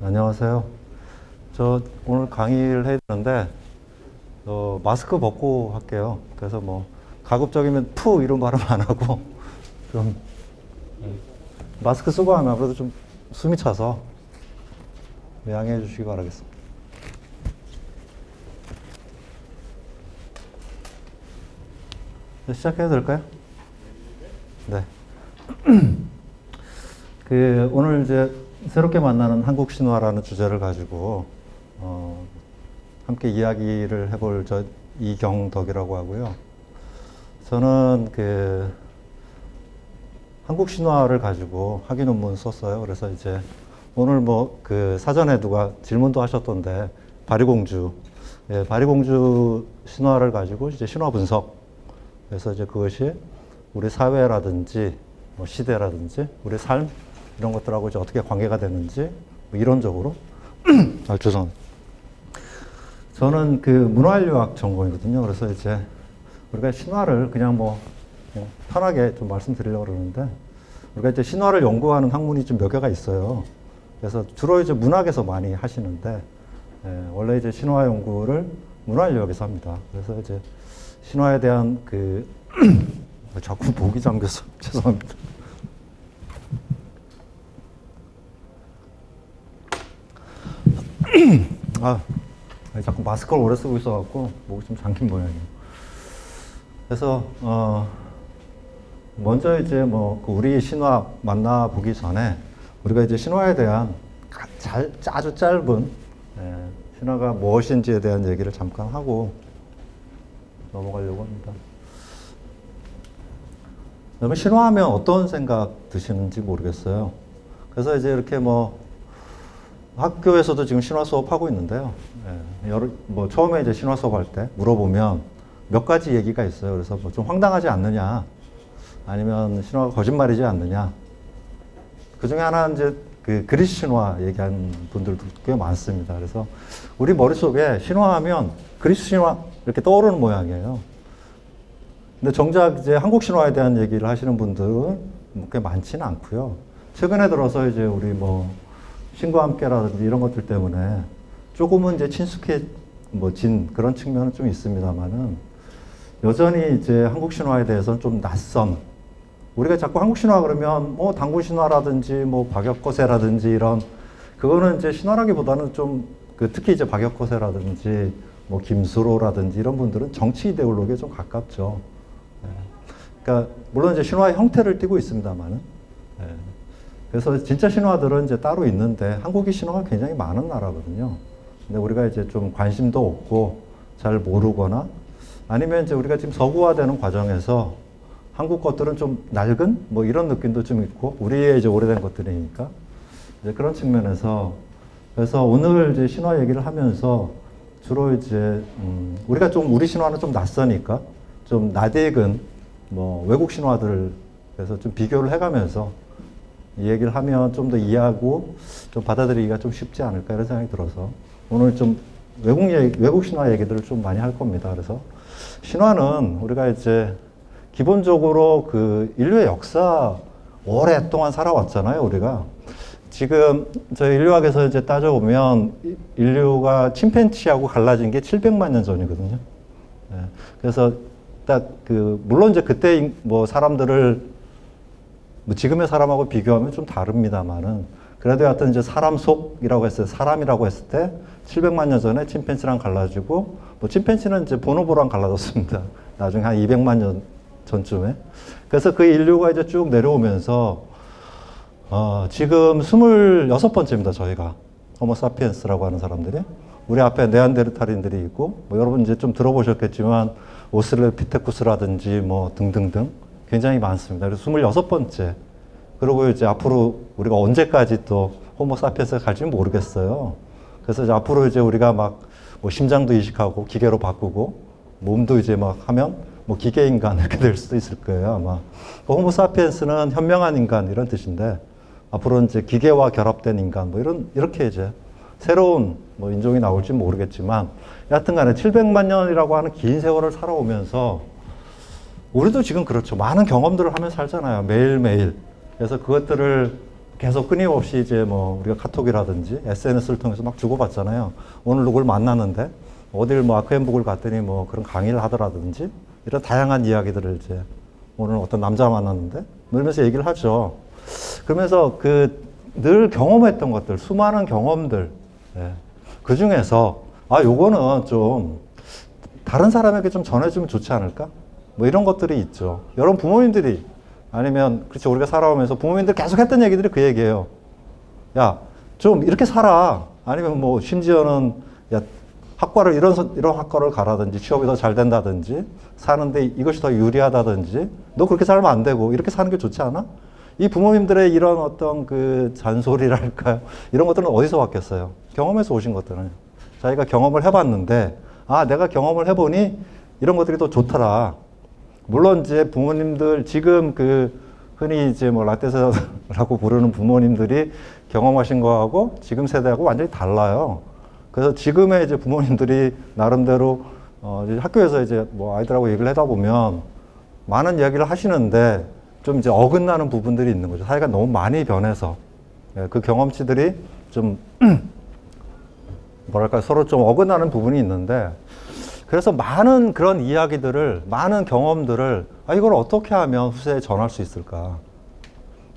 안녕하세요. 저 오늘 강의를 해야 되는데 마스크 벗고 할게요. 그래서 뭐 가급적이면 푸 이런 발음 안 하고 좀 마스크 쓰고 하면 아무래도 좀 숨이 차서 양해해 주시기 바라겠습니다. 시작해도 될까요? 네. 오늘 이제 새롭게 만나는 한국 신화라는 주제를 가지고 함께 이야기를 해볼 이경덕이라고 하고요. 저는 한국 신화를 가지고 학위 논문 썼어요. 그래서 이제 오늘 사전에 누가 질문도 하셨던데 바리공주, 바리공주 신화를 가지고 이제 신화 분석. 그래서 이제 그것이 우리 사회라든지 시대라든지 우리 삶 이런 것들하고 이제 어떻게 관계가 되는지 이론적으로 죄송합니다. 저는 문화인류학 전공이거든요. 그래서 이제 우리가 신화를 그냥 편하게 좀 말씀드리려고 그러는데 우리가 이제 신화를 연구하는 학문이 좀 몇 개가 있어요. 그래서 주로 이제 문학에서 많이 하시는데 원래 이제 신화 연구를 문화인류학에서 합니다. 그래서 이제 신화에 대한 자꾸 목이 잠겨서 죄송합니다. 자꾸 마스크를 오래 쓰고 있어갖고 목이 좀 잠긴 모양이에요. 그래서 먼저 이제 우리 신화 만나보기 전에 우리가 이제 신화에 대한 아주 짧은 신화가 무엇인지에 대한 얘기를 잠깐 하고 넘어가려고 합니다. 여러분 신화하면 어떤 생각 드시는지 모르겠어요. 그래서 이제 이렇게 학교에서도 지금 신화 수업하고 있는데요. 처음에 이제 신화 수업할 때 물어보면 몇 가지 얘기가 있어요. 그래서 좀 황당하지 않느냐, 아니면 신화가 거짓말이지 않느냐. 그 중에 하나는 이제 그리스 신화 얘기하는 분들도 꽤 많습니다. 그래서 우리 머릿속에 신화하면 그리스 신화 이렇게 떠오르는 모양이에요. 근데 정작 이제 한국 신화에 대한 얘기를 하시는 분들은 꽤 많지는 않고요. 최근에 들어서 이제 우리 신과 함께라든지 이런 것들 때문에 조금은 이제 친숙해진 그런 측면은 좀 있습니다만은 여전히 이제 한국 신화에 대해서는 좀 낯선. 우리가 자꾸 한국 신화 그러면 당군 신화라든지 박역거세라든지 이런 그거는 이제 신화라기보다는 좀 특히 이제 박역거세라든지 김수로라든지 이런 분들은 정치 이데올로기에 좀 가깝죠. 그러니까 물론 이제 신화의 형태를 띠고 있습니다만은. 그래서 진짜 신화들은 이제 따로 있는데 한국이 신화가 굉장히 많은 나라거든요. 근데 우리가 이제 좀 관심도 없고 잘 모르거나 아니면 이제 우리가 지금 서구화되는 과정에서 한국 것들은 좀 낡은 이런 느낌도 좀 있고 우리의 이제 오래된 것들이니까 이제 그런 측면에서 그래서 오늘 이제 신화 얘기를 하면서 주로 이제 우리가 좀 우리 신화는 좀 낯서니까 좀 낯익은 외국 신화들 그래서 좀 비교를 해가면서 이 얘기를 하면 좀 더 이해하고 좀 받아들이기가 좀 쉽지 않을까 이런 생각이 들어서 오늘 좀 외국 신화 얘기들을 좀 많이 할 겁니다. 그래서 신화는 우리가 이제 기본적으로 인류의 역사 오랫동안 살아왔잖아요, 우리가. 지금 저희 인류학에서 이제 따져보면 인류가 침팬지하고 갈라진 게 700만 년 전이거든요. 그래서 딱 물론 이제 그때 사람들을 지금의 사람하고 비교하면 좀 다릅니다만은 그래도 여하튼 이제 사람이라고 했을 때 700만 년 전에 침팬지랑 갈라지고 침팬지는 이제 보노보랑 갈라졌습니다. 나중에 한 200만 년 전쯤에. 그래서 그 인류가 이제 쭉 내려오면서 지금 26번째입니다, 저희가. 호모사피엔스라고 하는 사람들이. 우리 앞에 네안데르탈인들이 있고 여러분 이제 좀 들어보셨겠지만 오스트랄로피테쿠스라든지 등등등 굉장히 많습니다. 그래서 26번째. 그리고 이제 앞으로 우리가 언제까지 또 호모사피엔스가 갈지는 모르겠어요. 그래서 이제 앞으로 이제 우리가 심장도 이식하고 기계로 바꾸고 몸도 이제 하면 기계인간 이렇게 될 수도 있을 거예요, 아마. 호모사피엔스는 현명한 인간 이런 뜻인데 앞으로 이제 기계와 결합된 인간 이렇게 이제 새로운 인종이 나올지 모르겠지만 여하튼 간에 700만 년이라고 하는 긴 세월을 살아오면서 우리도 지금 그렇죠. 많은 경험들을 하면서 살잖아요. 매일매일. 그래서 그것들을 계속 끊임없이 이제 뭐 우리가 카톡이라든지 SNS를 통해서 막 주고받잖아요. 오늘 누굴 만났는데 어딜 뭐 아크햄북을 갔더니 뭐 그런 강의를 하더라든지 이런 다양한 이야기들을 이제 오늘 어떤 남자 만났는데 이러면서 얘기를 하죠. 그러면서 그 늘 경험했던 것들, 수많은 경험들, 예. 그 중에서 요거는 좀 다른 사람에게 좀 전해주면 좋지 않을까? 뭐 이런 것들이 있죠. 여러분 부모님들이 아니면 그렇죠, 우리가 살아오면서 부모님들 계속 했던 얘기들이 그 얘기예요. 야, 좀 이렇게 살아. 아니면 뭐 심지어는 야, 학과를 이런 학과를 가라든지 취업이 더 잘 된다든지 사는데 이것이 더 유리하다든지 너 그렇게 살면 안 되고 이렇게 사는 게 좋지 않아? 이 부모님들의 이런 어떤 그 잔소리랄까요? 이런 것들은 어디서 왔겠어요? 경험에서 오신 것들은. 자기가 경험을 해봤는데, 내가 경험을 해보니 이런 것들이 더 좋더라. 물론 이제 부모님들, 지금 그 흔히 이제 뭐 라떼세라고 부르는 부모님들이 경험하신 거하고 지금 세대하고 완전히 달라요. 그래서 지금의 이제 부모님들이 나름대로 이제 학교에서 이제 뭐 아이들하고 얘기를 하다 보면 많은 이야기를 하시는데 좀 이제 어긋나는 부분들이 있는 거죠. 사회가 너무 많이 변해서 그 경험치들이 좀 뭐랄까 서로 좀 어긋나는 부분이 있는데 그래서 많은 그런 이야기들을 많은 경험들을 이걸 어떻게 하면 후세에 전할 수 있을까.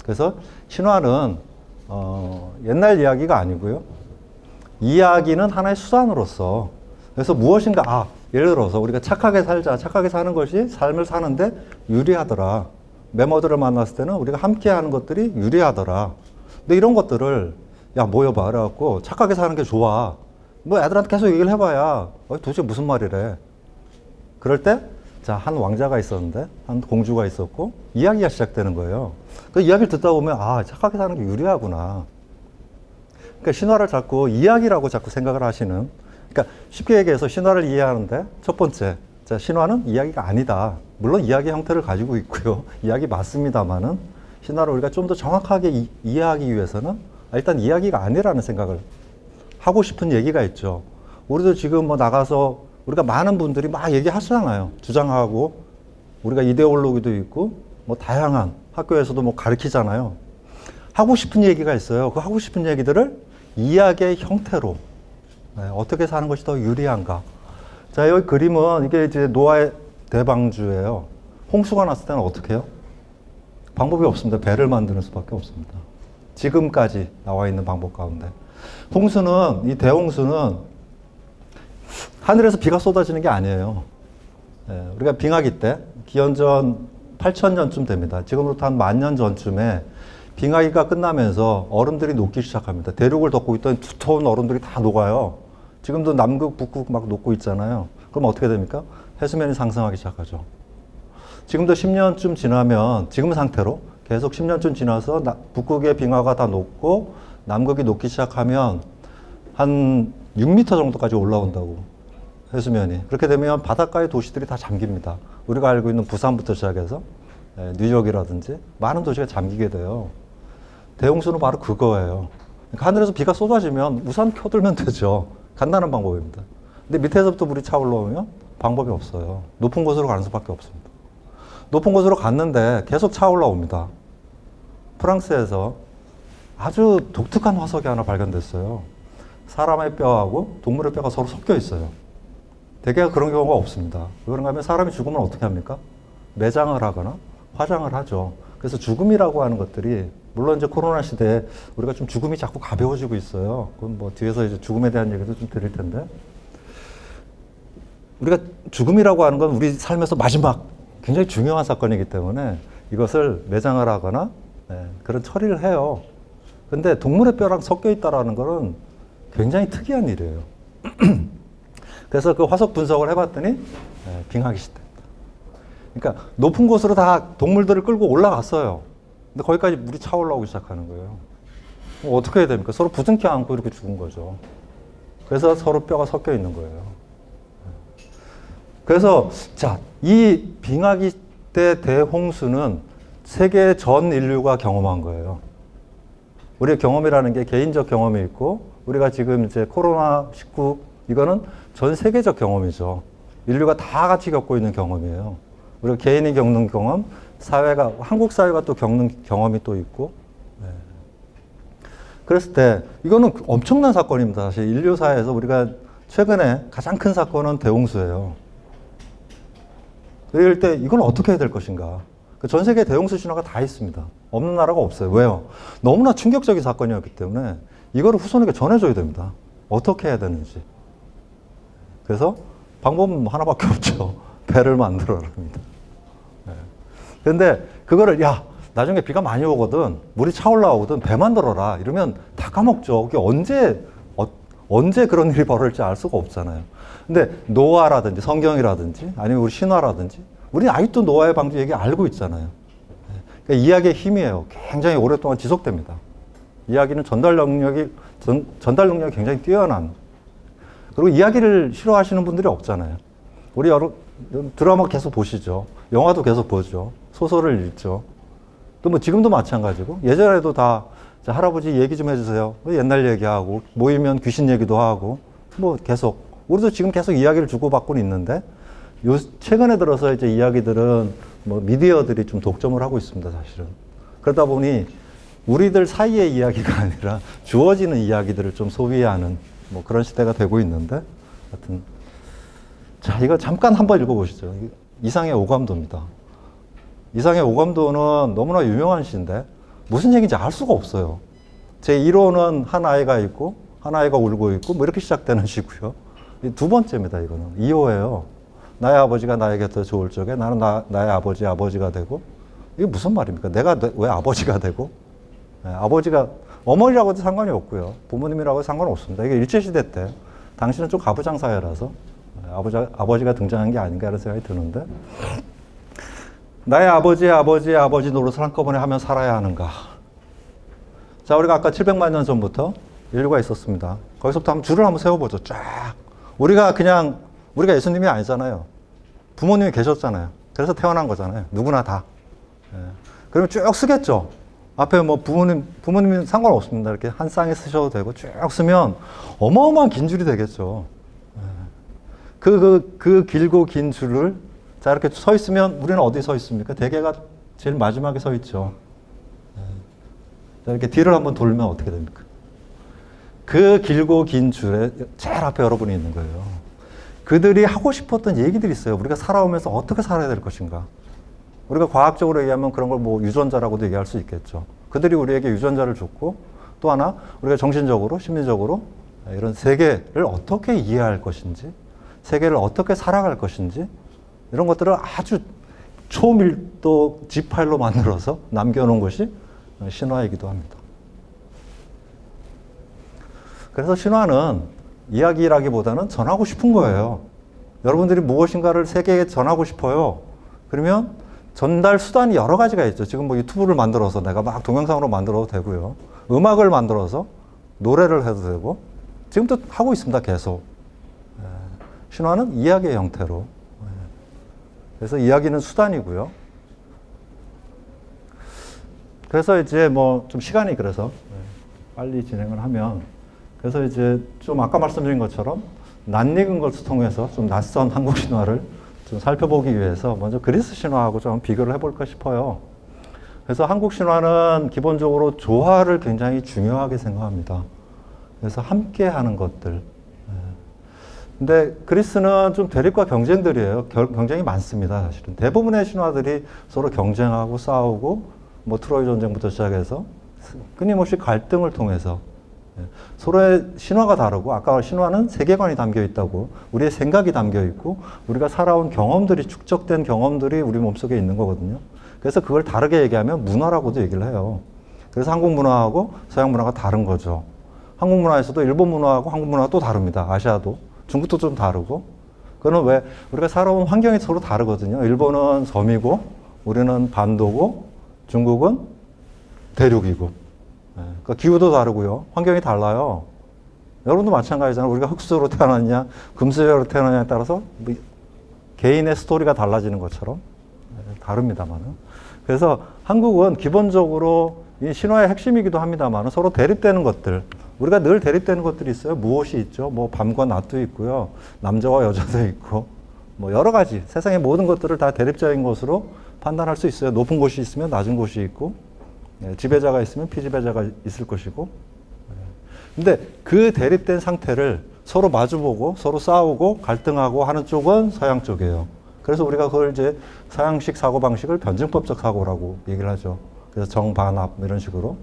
그래서 신화는 옛날 이야기가 아니고요. 이야기는 하나의 수단으로서 그래서 무엇인가 예를 들어서 우리가 착하게 살자. 착하게 사는 것이 삶을 사는데 유리하더라. 멤버들을 만났을 때는 우리가 함께 하는 것들이 유리하더라. 근데 이런 것들을 모여봐. 그래갖고 착하게 사는 게 좋아. 뭐 애들한테 계속 얘기를 해봐야 도대체 무슨 말이래. 그럴 때 한 왕자가 있었는데 한 공주가 있었고 이야기가 시작되는 거예요. 그 이야기를 듣다 보면 착하게 사는 게 유리하구나. 그러니까 신화를 자꾸 이야기라고 자꾸 생각을 하시는, 그러니까 쉽게 얘기해서 신화를 이해하는데 첫 번째, 신화는 이야기가 아니다. 물론 이야기 형태를 가지고 있고요. 이야기 맞습니다만은 신화를 우리가 좀 더 정확하게 이해하기 위해서는 일단 이야기가 아니라는 생각을 하고 싶은 얘기가 있죠. 우리도 지금 뭐 나가서 우리가 많은 분들이 막 얘기하시잖아요. 주장하고 우리가 이데올로기도 있고 뭐 다양한 학교에서도 뭐 가르치잖아요. 하고 싶은 얘기가 있어요. 그 하고 싶은 얘기들을 이야기의 형태로 어떻게 사는 것이 더 유리한가. 자, 여기 그림은 이게 이제 노아의 대방주예요. 홍수가 났을 때는 어떻게 해요? 방법이 없습니다. 배를 만드는 수밖에 없습니다. 지금까지 나와 있는 방법 가운데. 홍수는, 이 대홍수는 하늘에서 비가 쏟아지는 게 아니에요. 우리가 빙하기 때, 기원전 8000년쯤 됩니다. 지금부터 한 10,000년 전쯤에 빙하기가 끝나면서 얼음들이 녹기 시작합니다. 대륙을 덮고 있던 두터운 얼음들이 다 녹아요. 지금도 남극, 북극 막 녹고 있잖아요. 그럼 어떻게 됩니까? 해수면이 상승하기 시작하죠. 지금도 10년쯤 지나면 지금 상태로 계속 10년쯤 지나서 북극의 빙하가 다 녹고 남극이 녹기 시작하면 한 6m 정도까지 올라온다고, 해수면이. 그렇게 되면 바닷가의 도시들이 다 잠깁니다. 우리가 알고 있는 부산부터 시작해서 뉴욕이라든지 많은 도시가 잠기게 돼요. 대홍수는 바로 그거예요. 그러니까 하늘에서 비가 쏟아지면 우산 켜들면 되죠. 간단한 방법입니다. 근데 밑에서부터 물이 차올라오면 방법이 없어요. 높은 곳으로 가는 수밖에 없습니다. 높은 곳으로 갔는데 계속 차올라옵니다. 프랑스에서 아주 독특한 화석이 하나 발견됐어요. 사람의 뼈하고 동물의 뼈가 서로 섞여 있어요. 대개 그런 경우가 없습니다. 그런가 하면 사람이 죽으면 어떻게 합니까? 매장을 하거나 화장을 하죠. 그래서 죽음이라고 하는 것들이, 물론 이제 코로나 시대에 우리가 좀 죽음이 자꾸 가벼워지고 있어요. 그건 뭐 뒤에서 이제 죽음에 대한 얘기도 좀 드릴 텐데, 우리가 죽음이라고 하는 건 우리 삶에서 마지막 굉장히 중요한 사건이기 때문에 이것을 매장을 하거나 그런 처리를 해요. 근데 동물의 뼈랑 섞여 있다라는 거는 굉장히 특이한 일이에요. 그래서 그 화석 분석을 해봤더니 빙하기 시대입니다. 그러니까 높은 곳으로 다 동물들을 끌고 올라갔어요. 근데 거기까지 물이 차올라오기 시작하는 거예요. 어떻게 해야 됩니까? 서로 부둥켜 안고 이렇게 죽은 거죠. 그래서 서로 뼈가 섞여 있는 거예요. 그래서 이 빙하기 때 대홍수는 세계 전 인류가 경험한 거예요. 우리의 경험이라는 게 개인적 경험이 있고, 우리가 지금 이제 코로나19 이거는 전 세계적 경험이죠. 인류가 다 같이 겪고 있는 경험이에요. 우리가 개인이 겪는 경험, 사회가, 한국 사회가 또 겪는 경험이 또 있고, 그랬을 때 이거는 엄청난 사건입니다. 사실 인류사에서 우리가 최근에 가장 큰 사건은 대홍수예요. 이럴 때 이건 어떻게 해야 될 것인가. 전 세계 대홍수 신화가 다 있습니다. 없는 나라가 없어요. 왜요? 너무나 충격적인 사건이었기 때문에 이거를 후손에게 전해줘야 됩니다. 어떻게 해야 되는지. 그래서 방법은 하나밖에 없죠. 배를 만들어랍니다. 그런데 그거를 나중에 비가 많이 오거든, 물이 차올라오거든, 배 만들어라 이러면 다 까먹죠. 그게 언제 그런 일이 벌어질지 알 수가 없잖아요. 근데 노아라든지 성경이라든지 아니면 우리 신화라든지 우리는 아직도 노아의 방주 얘기 알고 있잖아요. 그러니까 이야기의 힘이에요. 굉장히 오랫동안 지속됩니다. 이야기는 전달 능력이 굉장히 뛰어난. 그리고 이야기를 싫어하시는 분들이 없잖아요. 우리 드라마 계속 보시죠. 영화도 계속 보죠. 소설을 읽죠. 또 뭐 지금도 마찬가지고 예전에도 다 할아버지 얘기 좀 해주세요. 옛날 얘기하고 모이면 귀신 얘기도 하고 뭐 계속 우리도 지금 계속 이야기를 주고받고는 있는데 최근에 들어서 이제 이야기들은 뭐 미디어들이 좀 독점을 하고 있습니다, 사실은. 그러다 보니 우리들 사이의 이야기가 아니라 주어지는 이야기들을 좀 소비하는 뭐 그런 시대가 되고 있는데, 하여튼 자, 이거 잠깐 한번 읽어보시죠. 이상의 오감도입니다. 이상의 오감도는 너무나 유명한 시인데 무슨 얘기인지 알 수가 없어요. 제 1호는 한 아이가 있고 한 아이가 울고 있고 뭐 이렇게 시작되는 시고요. 두 번째입니다. 이거는 2호예요. 나의 아버지가 나의 곁에 좋을 적에 나는 나의 아버지가 되고. 이게 무슨 말입니까? 내가 왜 아버지가 되고? 네, 아버지가 어머니라고도 상관이 없고요. 부모님이라고 상관없습니다. 이게 일제시대 때 당시는 좀 가부장사회라서 아버지가 등장한 게 아닌가 이런 생각이 드는데, 나의 아버지의 아버지 노릇을 한꺼번에 하며 살아야 하는가. 자, 우리가 아까 700만 년 전부터 인류가 있었습니다. 거기서부터 한번 줄을 한번 세워보죠. 쫙. 우리가 예수님이 아니잖아요. 부모님이 계셨잖아요. 그래서 태어난 거잖아요. 누구나 다. 예. 그러면 쭉 쓰겠죠. 앞에 뭐 부모님은 상관없습니다. 이렇게 한 쌍에 쓰셔도 되고 쭉 쓰면 어마어마한 긴 줄이 되겠죠. 예. 그 길고 긴 줄을 자, 이렇게 서 있으면 우리는 어디 서 있습니까? 대개가 제일 마지막에 서 있죠. 자, 이렇게 뒤를 한번 돌면 어떻게 됩니까? 그 길고 긴 줄에 제일 앞에 여러분이 있는 거예요. 그들이 하고 싶었던 얘기들이 있어요. 우리가 살아오면서 어떻게 살아야 될 것인가. 우리가 과학적으로 얘기하면 그런 걸 뭐 유전자라고도 얘기할 수 있겠죠. 그들이 우리에게 유전자를 줬고, 또 하나 우리가 정신적으로, 심리적으로 이런 세계를 어떻게 이해할 것인지, 세계를 어떻게 살아갈 것인지, 이런 것들을 아주 초밀도 지파일로 만들어서 남겨놓은 것이 신화이기도 합니다. 그래서 신화는 이야기라기보다는 전하고 싶은 거예요. 여러분들이 무엇인가를 세계에 전하고 싶어요. 그러면 전달 수단이 여러 가지가 있죠. 지금 뭐 유튜브를 만들어서 내가 막 동영상으로 만들어도 되고요. 음악을 만들어서 노래를 해도 되고, 지금도 하고 있습니다. 계속. 신화는 이야기의 형태로. 그래서 이야기는 수단이고요. 그래서 이제 뭐 좀 시간이 그래서 빨리 진행을 하면, 그래서 이제 좀 아까 말씀드린 것처럼 낯익은 것을 통해서 좀 낯선 한국 신화를 좀 살펴보기 위해서 먼저 그리스 신화하고 좀 비교를 해볼까 싶어요. 그래서 한국 신화는 기본적으로 조화를 굉장히 중요하게 생각합니다. 그래서 함께 하는 것들. 근데 그리스는 좀 대립과 경쟁들이에요. 경쟁이 많습니다, 사실은. 대부분의 신화들이 서로 경쟁하고 싸우고, 뭐 트로이 전쟁부터 시작해서 끊임없이 갈등을 통해서 서로의 신화가 다르고, 아까 신화는 세계관이 담겨 있다고, 우리의 생각이 담겨 있고, 우리가 살아온 경험들이, 축적된 경험들이 우리 몸속에 있는 거거든요. 그래서 그걸 다르게 얘기하면 문화라고도 얘기를 해요. 그래서 한국 문화하고 서양 문화가 다른 거죠. 한국 문화에서도 일본 문화하고 한국 문화가 또 다릅니다. 아시아도. 중국도 좀 다르고. 그거는 왜? 우리가 살아온 환경이 서로 다르거든요. 일본은 섬이고, 우리는 반도고, 중국은 대륙이고. 그러니까 기후도 다르고요. 환경이 달라요. 여러분도 마찬가지잖아요. 우리가 흙수저로 태어났냐, 금수저로 태어났냐에 따라서 뭐 개인의 스토리가 달라지는 것처럼 다릅니다만은. 그래서 한국은 기본적으로 이 신화의 핵심이기도 합니다만 서로 대립되는 것들, 우리가 늘 대립되는 것들이 있어요. 무엇이 있죠? 뭐 밤과 낮도 있고요. 남자와 여자도 있고, 뭐 여러 가지 세상의 모든 것들을 다 대립적인 것으로 판단할 수 있어요. 높은 곳이 있으면 낮은 곳이 있고, 지배자가 있으면 피지배자가 있을 것이고, 근데 그 대립된 상태를 서로 마주보고 서로 싸우고 갈등하고 하는 쪽은 서양 쪽이에요. 그래서 우리가 그걸 이제 서양식 사고방식을 변증법적 사고라고 얘기를 하죠. 그래서 정반합 이런 식으로.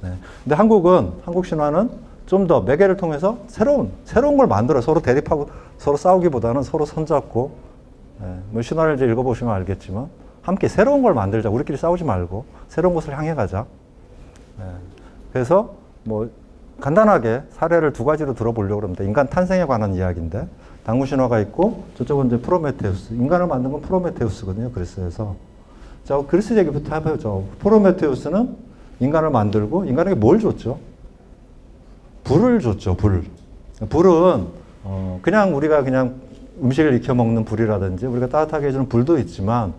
네. 근데 한국 신화는 좀 더 매개를 통해서 새로운 걸 만들어요. 서로 대립하고 서로 싸우기보다는 서로 손잡고. 네. 뭐 신화를 이제 읽어보시면 알겠지만 함께 새로운 걸 만들자. 우리끼리 싸우지 말고 새로운 곳을 향해 가자. 네. 그래서 뭐 간단하게 사례를 두 가지로 들어보려고 합니다. 인간 탄생에 관한 이야기인데 당군 신화가 있고 저쪽은 이제 프로메테우스. 인간을 만든 건 프로메테우스거든요. 그리스에서. 자, 그리스 얘기부터 해보죠. 프로메테우스는 인간을 만들고 인간에게 뭘 줬죠? 불을 줬죠. 불은 그냥 우리가 그냥 음식을 익혀 먹는 불이라든지 우리가 따뜻하게 해주는 불도 있지만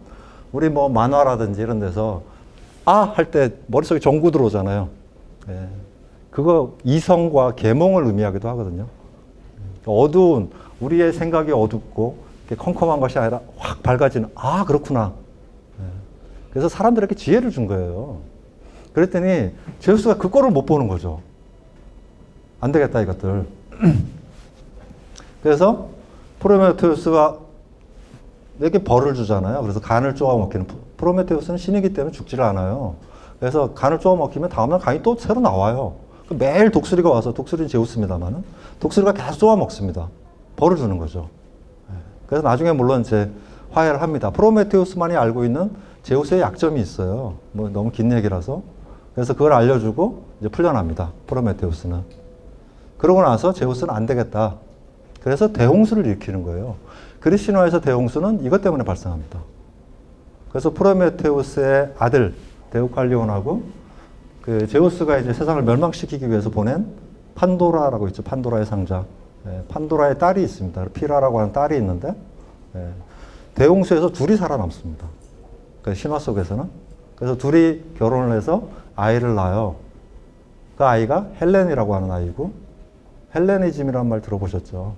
우리 뭐 만화라든지 이런 데서 할 때 머릿속에 전구 들어오잖아요. 예. 그거 이성과 계몽을 의미하기도 하거든요. 어두운 우리의 생각이 어둡고 컴컴한 것이 아니라 확 밝아지는 그렇구나. 예. 그래서 사람들에게 지혜를 준 거예요. 그랬더니 제우스가 그 꼴을 못 보는 거죠. 안 되겠다 이것들. 그래서 프로메테우스가 내게 벌을 주잖아요. 그래서 간을 쪼아 먹기는 프로메테우스는 신이기 때문에 죽지를 않아요. 그래서 간을 쪼아 먹히면 다음날 간이 또 새로 나와요. 매일 독수리가 와서 독수리는 제우스입니다만은 독수리가 계속 쪼아 먹습니다. 벌을 주는 거죠. 그래서 나중에 물론 이제 화해를 합니다. 프로메테우스만이 알고 있는 제우스의 약점이 있어요. 뭐 너무 긴 얘기라서. 그래서 그걸 알려주고 이제 풀려납니다. 프로메테우스는. 그러고 나서 제우스는 안 되겠다. 그래서 대홍수를 일으키는 거예요. 그리스 신화에서 대홍수는 이것 때문에 발생합니다. 그래서 프로메테우스의 아들 데우칼리온하고 그 제우스가 이제 세상을 멸망시키기 위해서 보낸 판도라라고 있죠. 판도라의 상자. 판도라의 딸이 있습니다. 피라라고 하는 딸이 있는데 대홍수에서 둘이 살아남습니다. 그 신화 속에서는. 그래서 둘이 결혼을 해서 아이를 낳아요. 그 아이가 헬렌이라고 하는 아이고 헬레니즘이라는 말 들어보셨죠?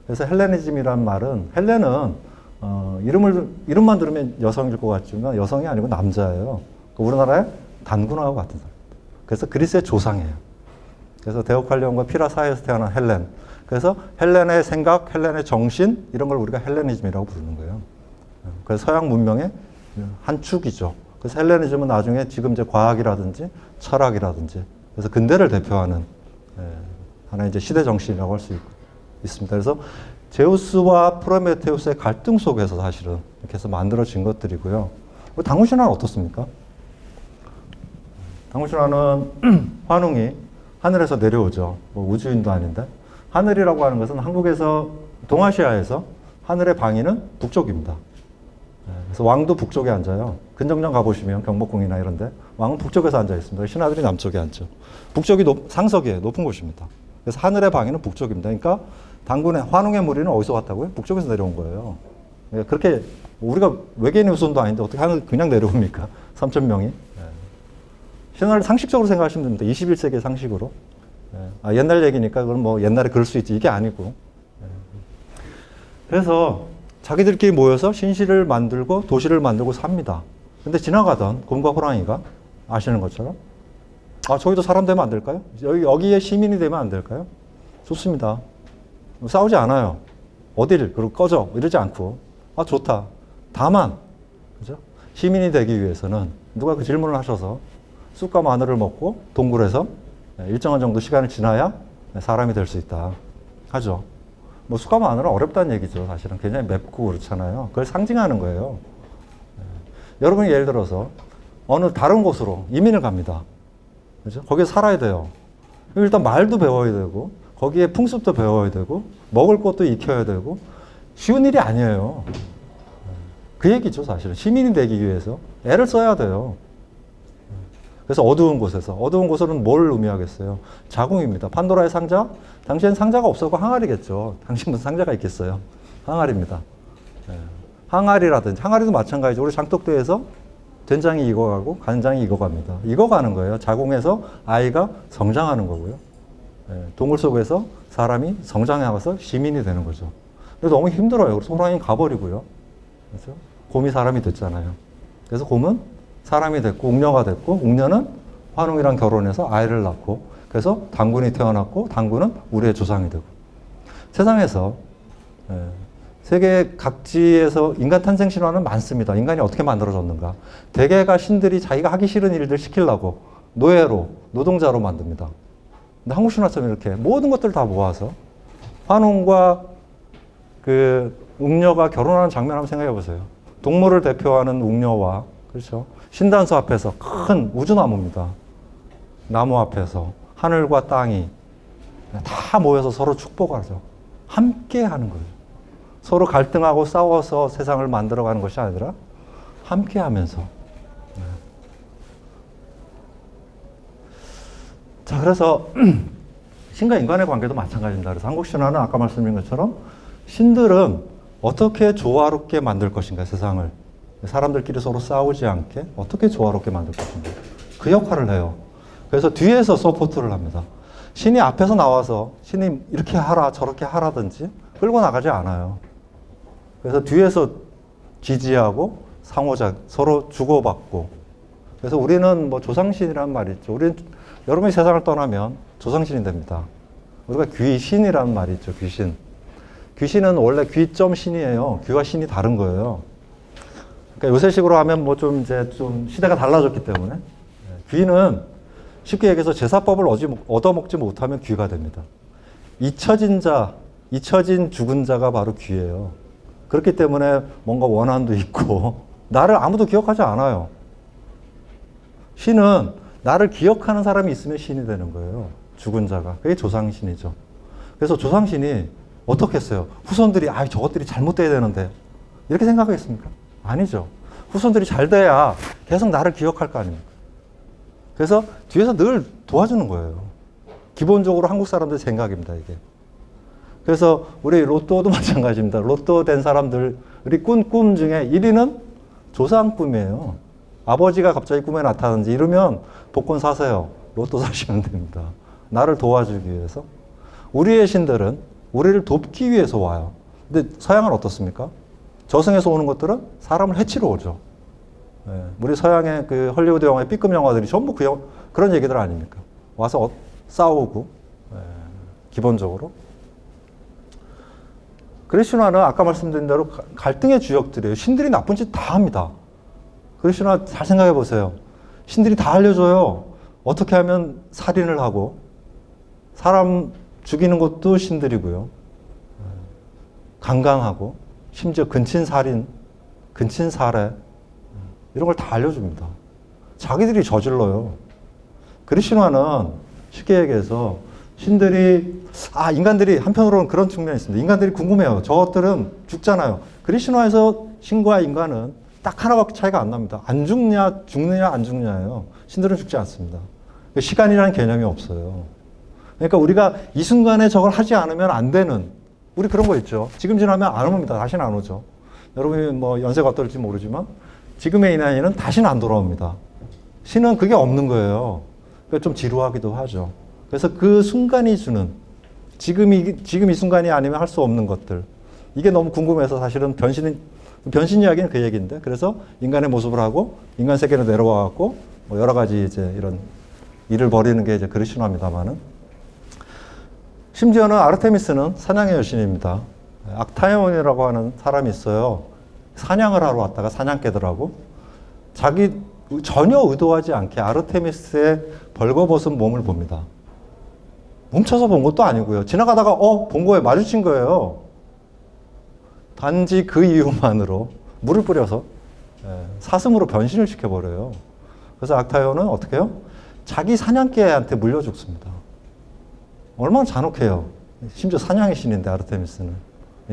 그래서 헬레니즘이란 말은 헬렌은 이름만 들으면 여성일 것 같지만 여성이 아니고 남자예요. 우리나라의 단군하고 같은 사람. 그래서 그리스의 조상이에요. 그래서 데오칼리온과 피라 사이에서 태어난 헬렌. 그래서 헬렌의 생각, 헬렌의 정신 이런 걸 우리가 헬레니즘이라고 부르는 거예요. 그래서 서양 문명의 한 축이죠. 그래서 헬레니즘은 나중에 지금 이제 과학이라든지 철학이라든지 그래서 근대를 대표하는 하나의 이제 시대 정신이라고 할 수 있습니다. 그래서 제우스와 프로메테우스의 갈등 속에서 사실은 이렇게 해서 만들어진 것들이고요. 당군 신화는 어떻습니까? 당군 신화는 환웅이 하늘에서 내려오죠. 뭐 우주인도 아닌데 하늘이라고 하는 것은 한국에서 동아시아에서 하늘의 방위는 북쪽입니다. 그래서 왕도 북쪽에 앉아요. 근정전 가보시면 경복궁이나 이런데 왕은 북쪽에서 앉아 있습니다. 신하들이 남쪽에 앉죠. 북쪽이 상석이에요. 높은 곳입니다. 그래서 하늘의 방위는 북쪽입니다. 그러니까 당군의 환웅의 무리는 어디서 왔다고요? 북쪽에서 내려온 거예요. 그러니까 그렇게 우리가 외계인의 후손도 아닌데 어떻게 하늘 그냥 내려옵니까? 3,000명이. 신화를 상식적으로 생각하시면 됩니다. 21세기의 상식으로. 옛날 얘기니까 그건 뭐 옛날에 그럴 수 있지. 이게 아니고. 그래서 자기들끼리 모여서 신시를 만들고 도시를 만들고 삽니다. 근데 지나가던 곰과 호랑이가 아시는 것처럼 저기도 사람 되면 안 될까요? 여기에 시민이 되면 안 될까요? 좋습니다. 싸우지 않아요. 어딜 그리고 꺼져 이러지 않고 좋다. 다만 그죠? 시민이 되기 위해서는 누가 그 질문을 하셔서 쑥과 마늘을 먹고 동굴에서 일정한 정도 시간을 지나야 사람이 될 수 있다 하죠. 뭐 쑥과 마늘은 어렵다는 얘기죠. 사실은 굉장히 맵고 그렇잖아요. 그걸 상징하는 거예요. 여러분이 예를 들어서 어느 다른 곳으로 이민을 갑니다. 그죠? 거기에 살아야 돼요. 일단 말도 배워야 되고 거기에 풍습도 배워야 되고 먹을 것도 익혀야 되고 쉬운 일이 아니에요. 그 얘기죠. 사실은 시민이 되기 위해서 애를 써야 돼요. 그래서 어두운 곳은 뭘 의미하겠어요? 자궁입니다. 판도라의 상자? 당시엔 상자가 없었고 항아리겠죠. 당시 무슨 상자가 있겠어요? 항아리입니다. 항아리도 마찬가지죠. 우리 장독대에서 된장이 익어가고 간장이 익어갑니다. 익어가는 거예요. 자궁에서 아이가 성장하는 거고요. 동굴 속에서 사람이 성장해가서 시민이 되는 거죠. 근데 너무 힘들어요. 그래서 호랑이는 가버리고요. 그렇죠? 곰이 사람이 됐잖아요. 그래서 곰은 사람이 됐고 웅녀가 됐고 웅녀는 환웅이랑 결혼해서 아이를 낳고 그래서 단군이 태어났고 단군은 우리의 조상이 되고 세상에서 세계 각지에서 인간 탄생 신화는 많습니다. 인간이 어떻게 만들어졌는가. 대개가 신들이 자기가 하기 싫은 일들 시키려고 노예로 노동자로 만듭니다. 근데 한국 신화처럼 이렇게 모든 것들을 다 모아서 환웅과 그 웅녀가 결혼하는 장면 한번 생각해 보세요. 동물을 대표하는 웅녀와 그렇죠. 신단수 앞에서 큰 우주나무입니다. 나무 앞에서 하늘과 땅이 다 모여서 서로 축복하죠. 함께 하는 거예요. 서로 갈등하고 싸워서 세상을 만들어가는 것이 아니라 함께 하면서. 자, 그래서 신과 인간의 관계도 마찬가지입니다. 그래서 한국 신화는 아까 말씀드린 것처럼 신들은 어떻게 조화롭게 만들 것인가, 세상을. 사람들끼리 서로 싸우지 않게 어떻게 조화롭게 만들 것인가. 그 역할을 해요. 그래서 뒤에서 서포트를 합니다. 신이 앞에서 나와서 신이 이렇게 하라 저렇게 하라든지 끌고 나가지 않아요. 그래서 뒤에서 지지하고 상호작 서로 주고받고. 그래서 우리는 뭐 조상신이란 말이 있죠. 우리는 여러분이 세상을 떠나면 조상신이 됩니다. 우리가 귀신이라는 말이 있죠. 귀신. 귀신은 원래 귀점 신이에요. 귀와 신이 다른 거예요. 그러니까 요새식으로 하면 뭐 좀 이제 좀 시대가 달라졌기 때문에 귀는 쉽게 얘기해서 제사법을 얻어먹지 못하면 귀가 됩니다. 잊혀진 자, 잊혀진 죽은 자가 바로 귀예요. 그렇기 때문에 뭔가 원한도 있고 나를 아무도 기억하지 않아요. 신은 나를 기억하는 사람이 있으면 신이 되는 거예요. 죽은 자가. 그게 조상신이죠. 그래서 조상신이 어떻게 했어요? 후손들이 저것들이 잘못돼야 되는데 이렇게 생각하겠습니까? 아니죠. 후손들이 잘 돼야 계속 나를 기억할 거 아닙니까? 그래서 뒤에서 늘 도와주는 거예요. 기본적으로 한국 사람들 생각입니다, 이게. 그래서 우리 로또도 마찬가지입니다. 로또 된 사람들이 꾼 꿈 중에 1위는 조상 꿈이에요. 아버지가 갑자기 꿈에 나타나는지 이러면 복권 사세요. 로또 사시면 됩니다. 나를 도와주기 위해서. 우리의 신들은 우리를 돕기 위해서 와요. 근데 서양은 어떻습니까? 저승에서 오는 것들은 사람을 해치러 오죠. 우리 서양의 그 헐리우드 영화의 B급 영화들이 전부 그런 얘기들 아닙니까? 와서 싸우고, 기본적으로. 그리스 신화는 아까 말씀드린 대로 갈등의 주역들이에요. 신들이 나쁜 짓 다 합니다. 그리스 신화 잘 생각해 보세요. 신들이 다 알려줘요. 어떻게 하면 살인을 하고, 사람 죽이는 것도 신들이고요. 강간하고, 심지어 근친살인, 근친살해, 이런 걸 다 알려줍니다. 자기들이 저질러요. 그리스 신화는 쉽게 얘기해서 신들이, 인간들이 한편으로는 그런 측면이 있습니다. 인간들이 궁금해요. 저것들은 죽잖아요. 그리스 신화에서 신과 인간은 딱 하나밖에 차이가 안 납니다. 안 죽냐, 죽느냐, 안 죽냐예요. 신들은 죽지 않습니다. 시간이라는 개념이 없어요. 그러니까 우리가 이 순간에 저걸 하지 않으면 안 되는, 우리 그런 거 있죠. 지금 지나면 안 옵니다. 다시는 안 오죠. 여러분이 뭐 연세가 어떨지 모르지만 지금의 인간은 다시는 안 돌아옵니다. 신은 그게 없는 거예요. 그러니까 좀 지루하기도 하죠. 그래서 그 순간이 주는, 지금 이 순간이 아니면 할 수 없는 것들. 이게 너무 궁금해서 사실은 변신 이야기는 그 얘기인데, 그래서 인간의 모습을 하고 인간 세계로 내려와갖고 뭐 여러 가지 이제 이런 일을 벌이는 게 이제 그리스 신화입니다만은, 심지어는 아르테미스는 사냥의 여신입니다. 악타이온이라고 하는 사람이 있어요. 사냥을 하러 왔다가 사냥개들하고 자기 전혀 의도하지 않게 아르테미스의 벌거벗은 몸을 봅니다. 훔쳐서 본 것도 아니고요. 지나가다가 본 거예요. 마주친 거예요. 단지 그 이유만으로 물을 뿌려서 사슴으로 변신을 시켜버려요. 그래서 악타이온은 어떻게 해요? 자기 사냥개한테 물려 죽습니다. 얼마나 잔혹해요. 심지어 사냥의 신인데 아르테미스는.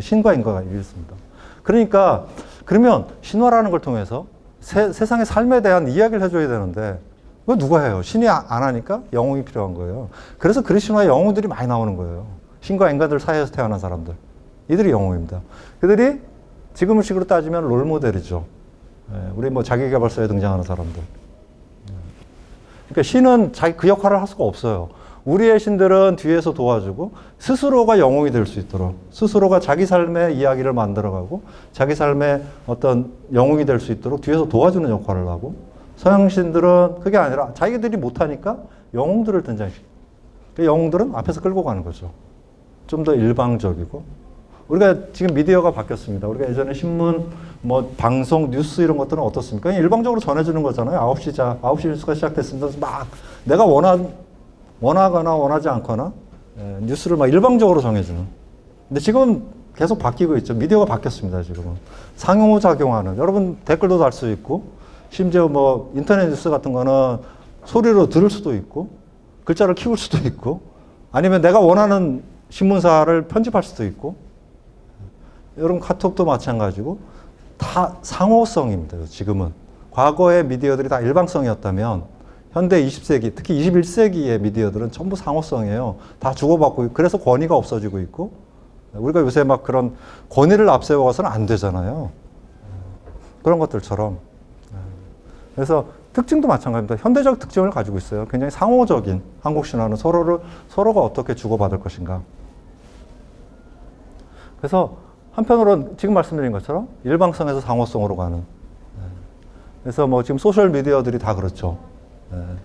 신과 인과가 이렇습니다. 그러니까 그러면 신화라는 걸 통해서 세상의 삶에 대한 이야기를 해줘야 되는데 그거 누가 해요? 신이 안 하니까 영웅이 필요한 거예요. 그래서 그리스 신화에 영웅들이 많이 나오는 거예요. 신과 인간들 사이에서 태어난 사람들. 이들이 영웅입니다. 그들이 지금식으로 따지면 롤모델이죠. 우리 뭐 자기계발서에 등장하는 사람들. 그러니까 신은 자기 그 역할을 할 수가 없어요. 우리의 신들은 뒤에서 도와주고 스스로가 영웅이 될 수 있도록, 스스로가 자기 삶의 이야기를 만들어가고 자기 삶의 어떤 영웅이 될 수 있도록 뒤에서 도와주는 역할을 하고, 서양 신들은 그게 아니라 자기들이 못하니까 영웅들을 등장시켜요. 영웅들은 앞에서 끌고 가는 거죠. 좀 더 일방적이고. 우리가 지금 미디어가 바뀌었습니다. 우리가 예전에 신문, 뭐 방송, 뉴스 이런 것들은 어떻습니까? 그냥 일방적으로 전해주는 거잖아요. 9시 뉴스가 시작됐습니다. 막 내가 원하거나 원하지 않거나 뉴스를 막 일방적으로 정해주는. 근데 지금은 계속 바뀌고 있죠. 미디어가 바뀌었습니다. 지금은. 상호작용하는. 여러분 댓글도 달 수 있고, 심지어 뭐 인터넷 뉴스 같은 거는 소리로 들을 수도 있고, 글자를 키울 수도 있고, 아니면 내가 원하는 신문사를 편집할 수도 있고, 여러분 카톡도 마찬가지고, 다 상호성입니다. 지금은. 과거의 미디어들이 다 일방성이었다면, 현대 20세기, 특히 21세기의 미디어들은 전부 상호성이에요. 다 주고받고, 그래서 권위가 없어지고 있고, 우리가 요새 막 그런 권위를 앞세워서는 안 되잖아요. 그런 것들처럼. 그래서 특징도 마찬가지입니다. 현대적 특징을 가지고 있어요. 굉장히 상호적인 한국 신화는 서로가 어떻게 주고받을 것인가. 그래서 한편으로는 지금 말씀드린 것처럼 일방성에서 상호성으로 가는. 그래서 뭐 지금 소셜 미디어들이 다 그렇죠.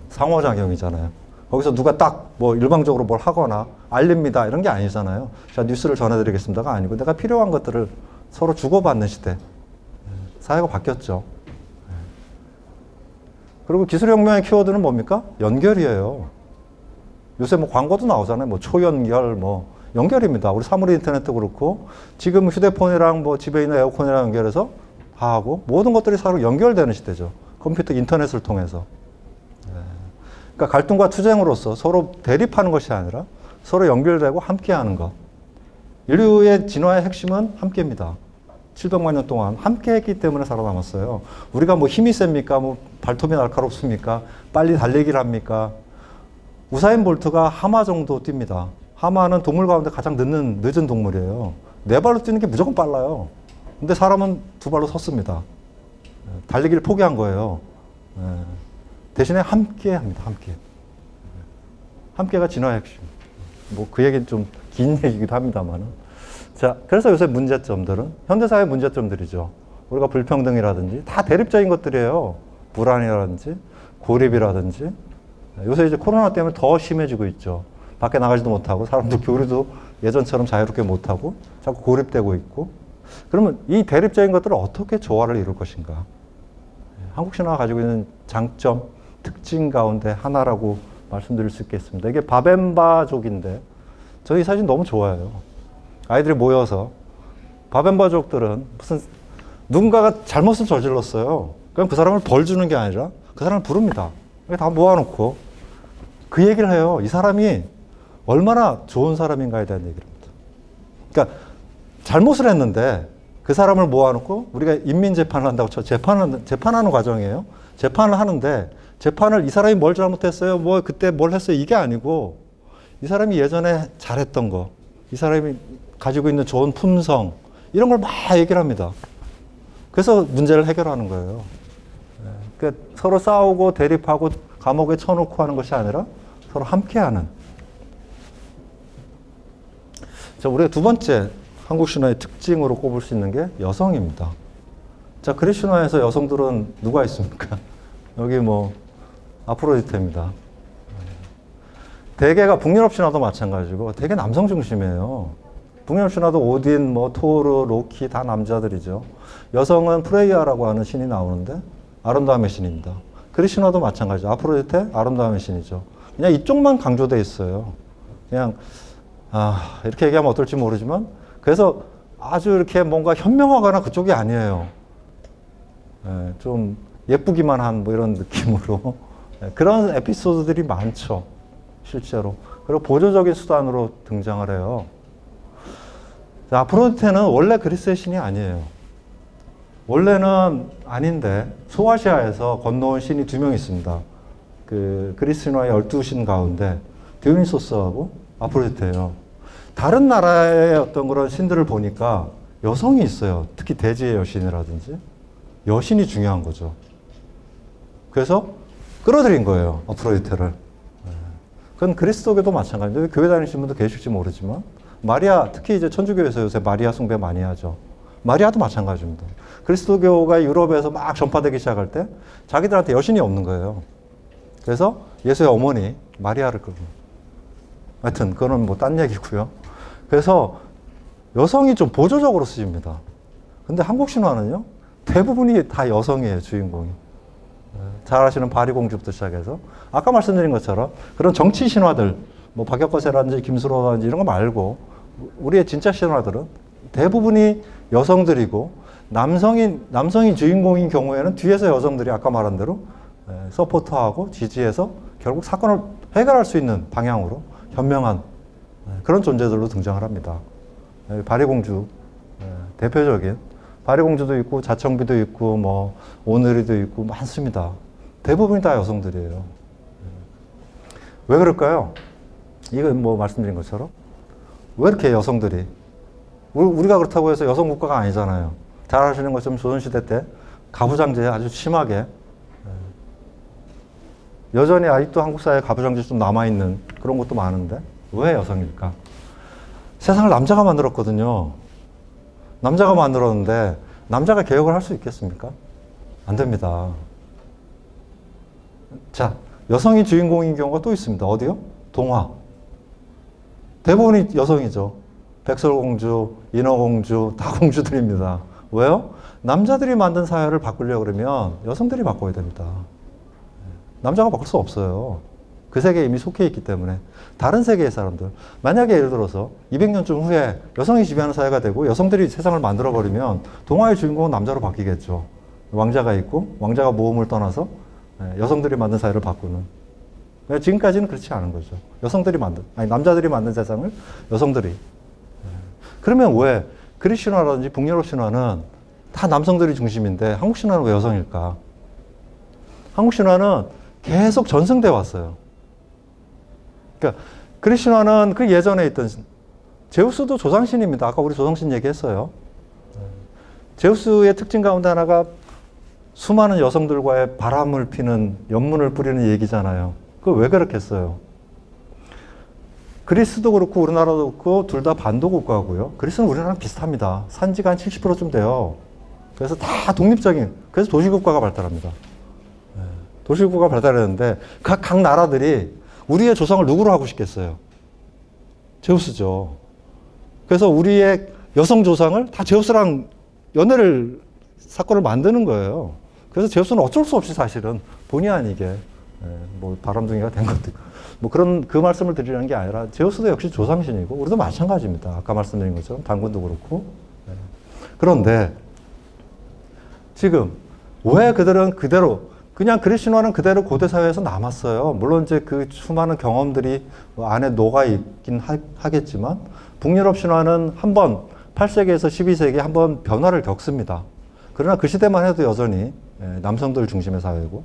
상호작용이잖아요. 거기서 누가 딱 뭐 일방적으로 뭘 하거나 알립니다 이런 게 아니잖아요. 자, 뉴스를 전해드리겠습니다가 아니고 내가 필요한 것들을 서로 주고받는 시대. 사회가 바뀌었죠. 그리고 기술혁명의 키워드는 뭡니까? 연결이에요. 요새 뭐 광고도 나오잖아요. 뭐 초연결, 뭐 연결입니다. 우리 사물 인터넷도 그렇고 지금 휴대폰이랑 뭐 집에 있는 에어컨이랑 연결해서 다 하고 모든 것들이 서로 연결되는 시대죠. 컴퓨터, 인터넷을 통해서. 그러니까 갈등과 투쟁으로서 서로 대립하는 것이 아니라 서로 연결되고 함께하는 것. 인류의 진화의 핵심은 함께입니다. 700만 년 동안 함께 했기 때문에 살아남았어요. 우리가 뭐 힘이 셉니까? 뭐 발톱이 날카롭습니까? 빨리 달리기를 합니까? 우사인 볼트가 하마 정도 뜁니다. 하마는 동물 가운데 가장 늦은 동물이에요. 네 발로 뛰는 게 무조건 빨라요. 근데 사람은 두 발로 섰습니다. 달리기를 포기한 거예요. 대신에 함께 합니다. 함께. 함께가 진화의 핵심. 뭐 그 얘기는 좀 긴 얘기기도 합니다만은. 자, 그래서 요새 문제점들은 현대사회 문제점들이죠. 우리가 불평등이라든지 다 대립적인 것들이에요. 불안이라든지 고립이라든지. 요새 이제 코로나 때문에 더 심해지고 있죠. 밖에 나가지도 못하고 사람들 교류도 예전처럼 자유롭게 못하고 자꾸 고립되고 있고. 그러면 이 대립적인 것들을 어떻게 조화를 이룰 것인가. 한국 신화가 가지고 있는 장점, 특징 가운데 하나라고 말씀드릴 수 있겠습니다. 이게 바벤바족인데 저희 사진 너무 좋아요. 아이들이 모여서 바벤바족들은 무슨 누군가가 잘못을 저질렀어요. 그럼 그 사람을 벌 주는 게 아니라 그 사람을 부릅니다. 다 모아놓고 그 얘기를 해요. 이 사람이 얼마나 좋은 사람인가에 대한 얘기를 합니다. 그러니까 잘못을 했는데 그 사람을 모아놓고 우리가 인민재판을 한다고 쳐. 재판하는 과정이에요. 재판을 하는데 재판을 이 사람이 뭘 잘못했어요? 뭐 그때 뭘 했어요? 이게 아니고 이 사람이 예전에 잘했던 거, 이 사람이 가지고 있는 좋은 품성 이런 걸 막 얘기를 합니다. 그래서 문제를 해결하는 거예요. 그러니까 서로 싸우고 대립하고 감옥에 쳐놓고 하는 것이 아니라 서로 함께하는. 자, 우리가 두 번째 한국 신화의 특징으로 꼽을 수 있는 게 여성입니다. 자, 그리스 신화에서 여성들은 누가 있습니까? 여기 뭐 아프로디테입니다. 대개가 북유럽 신화도 마찬가지고 대개 남성 중심이에요. 북유럽 신화도 오딘, 뭐 토르, 로키 다 남자들이죠. 여성은 프레이아라고 하는 신이 나오는데 아름다움의 신입니다. 그리스 신화도 마찬가지죠. 아프로디테 아름다움의 신이죠. 그냥 이쪽만 강조되어 있어요. 그냥 이렇게 얘기하면 어떨지 모르지만 그래서 아주 이렇게 뭔가 현명하거나 그쪽이 아니에요. 좀 예쁘기만 한 뭐 이런 느낌으로 그런 에피소드들이 많죠. 실제로. 그리고 보조적인 수단으로 등장을 해요. 자, 아프로디테는 원래 그리스의 신이 아니에요. 원래는 아닌데 소아시아에서 건너온 신이 두 명 있습니다. 그 그리스 신화의 12신 가운데 디오니소스하고 아프로디테예요. 다른 나라의 어떤 그런 신들을 보니까 여성이 있어요. 특히 대지의 여신이라든지. 여신이 중요한 거죠. 그래서 끌어들인 거예요. 아프로디테를. 그건 그리스도교도 마찬가지인데 교회 다니시는 분도 계실지 모르지만 마리아, 특히 이제 천주교에서 요새 마리아 숭배 많이 하죠. 마리아도 마찬가지입니다. 그리스도교가 유럽에서 막 전파되기 시작할 때 자기들한테 여신이 없는 거예요. 그래서 예수의 어머니 마리아를 끌고 하여튼 그거는 뭐 딴 얘기고요. 그래서 여성이 좀 보조적으로 쓰입니다. 근데 한국 신화는요, 대부분이 다 여성이에요, 주인공이. 잘 아시는 바리공주부터 시작해서 아까 말씀드린 것처럼 그런 정치 신화들, 뭐 박혁거세라든지 김수로라든지 이런 거 말고 우리의 진짜 신화들은 대부분이 여성들이고 남성이 주인공인 경우에는 뒤에서 여성들이 아까 말한 대로 서포트하고 지지해서 결국 사건을 해결할 수 있는 방향으로 현명한 그런 존재들로 등장을 합니다. 바리공주 대표적인 바리공주도 있고 자청비도 있고 뭐 오늘이도 있고 많습니다. 대부분이 다 여성들이에요. 왜 그럴까요? 이건 뭐 말씀드린 것처럼 왜 이렇게 여성들이 우리가 그렇다고 해서 여성 국가가 아니잖아요. 잘 아시는 것처럼 조선시대 때 가부장제 아주 심하게 여전히 아직도 한국 사회에 가부장제 좀 남아있는 그런 것도 많은데 왜 여성일까? 세상을 남자가 만들었거든요. 남자가 만들었는데 남자가 개혁을 할 수 있겠습니까? 안 됩니다. 자, 여성이 주인공인 경우가 또 있습니다. 어디요? 동화. 대부분이 여성이죠. 백설공주, 인어공주, 다 공주들입니다. 왜요? 남자들이 만든 사회를 바꾸려고 그러면 여성들이 바꿔야 됩니다. 남자가 바꿀 수 없어요. 그 세계에 이미 속해 있기 때문에. 다른 세계의 사람들, 만약에 예를 들어서 200년쯤 후에 여성이 지배하는 사회가 되고 여성들이 세상을 만들어버리면 동화의 주인공은 남자로 바뀌겠죠. 왕자가 있고 왕자가 모험을 떠나서 여성들이 만든 사회를 바꾸는. 지금까지는 그렇지 않은 거죠. 남자들이 만든 세상을 여성들이. 그러면 왜 그리스 신화라든지 북유럽 신화는 다 남성들이 중심인데 한국 신화는 왜 여성일까? 한국 신화는 계속 전승돼 왔어요. 그러니까 그리스 신화는 그 예전에 있던 제우스도 조상신입니다. 아까 우리 조상신 얘기했어요. 제우스의 특징 가운데 하나가 수많은 여성들과의 바람을 피는 연문을 뿌리는 얘기잖아요. 그거 왜 그렇겠어요? 그리스도 그렇고 우리나라도 그렇고 둘 다 반도 국가고요. 그리스는 우리나라랑 비슷합니다. 산지가 한 70%쯤 돼요. 그래서 다 독립적인, 그래서 도시국가가 발달합니다. 도시국가가 발달했는데 각 나라들이 우리의 조상을 누구로 하고 싶겠어요? 제우스죠. 그래서 우리의 여성 조상을 다 제우스랑 사건을 만드는 거예요. 그래서 제우스는 어쩔 수 없이 사실은 본의 아니게 뭐 바람둥이가 된 것도 뭐 그 말씀을 드리려는 게 아니라 제우스도 역시 조상신이고 우리도 마찬가지입니다. 아까 말씀드린 것처럼 단군도 그렇고. 그런데 지금 왜 그들은 그대로 그냥 그리스 신화는 그대로 고대 사회에서 남았어요. 물론 이제 그 수많은 경험들이 안에 녹아 있긴 하겠지만 북유럽 신화는 한번 8세기에서 12세기에 한번 변화를 겪습니다. 그러나 그 시대만 해도 여전히 남성들 중심의 사회고.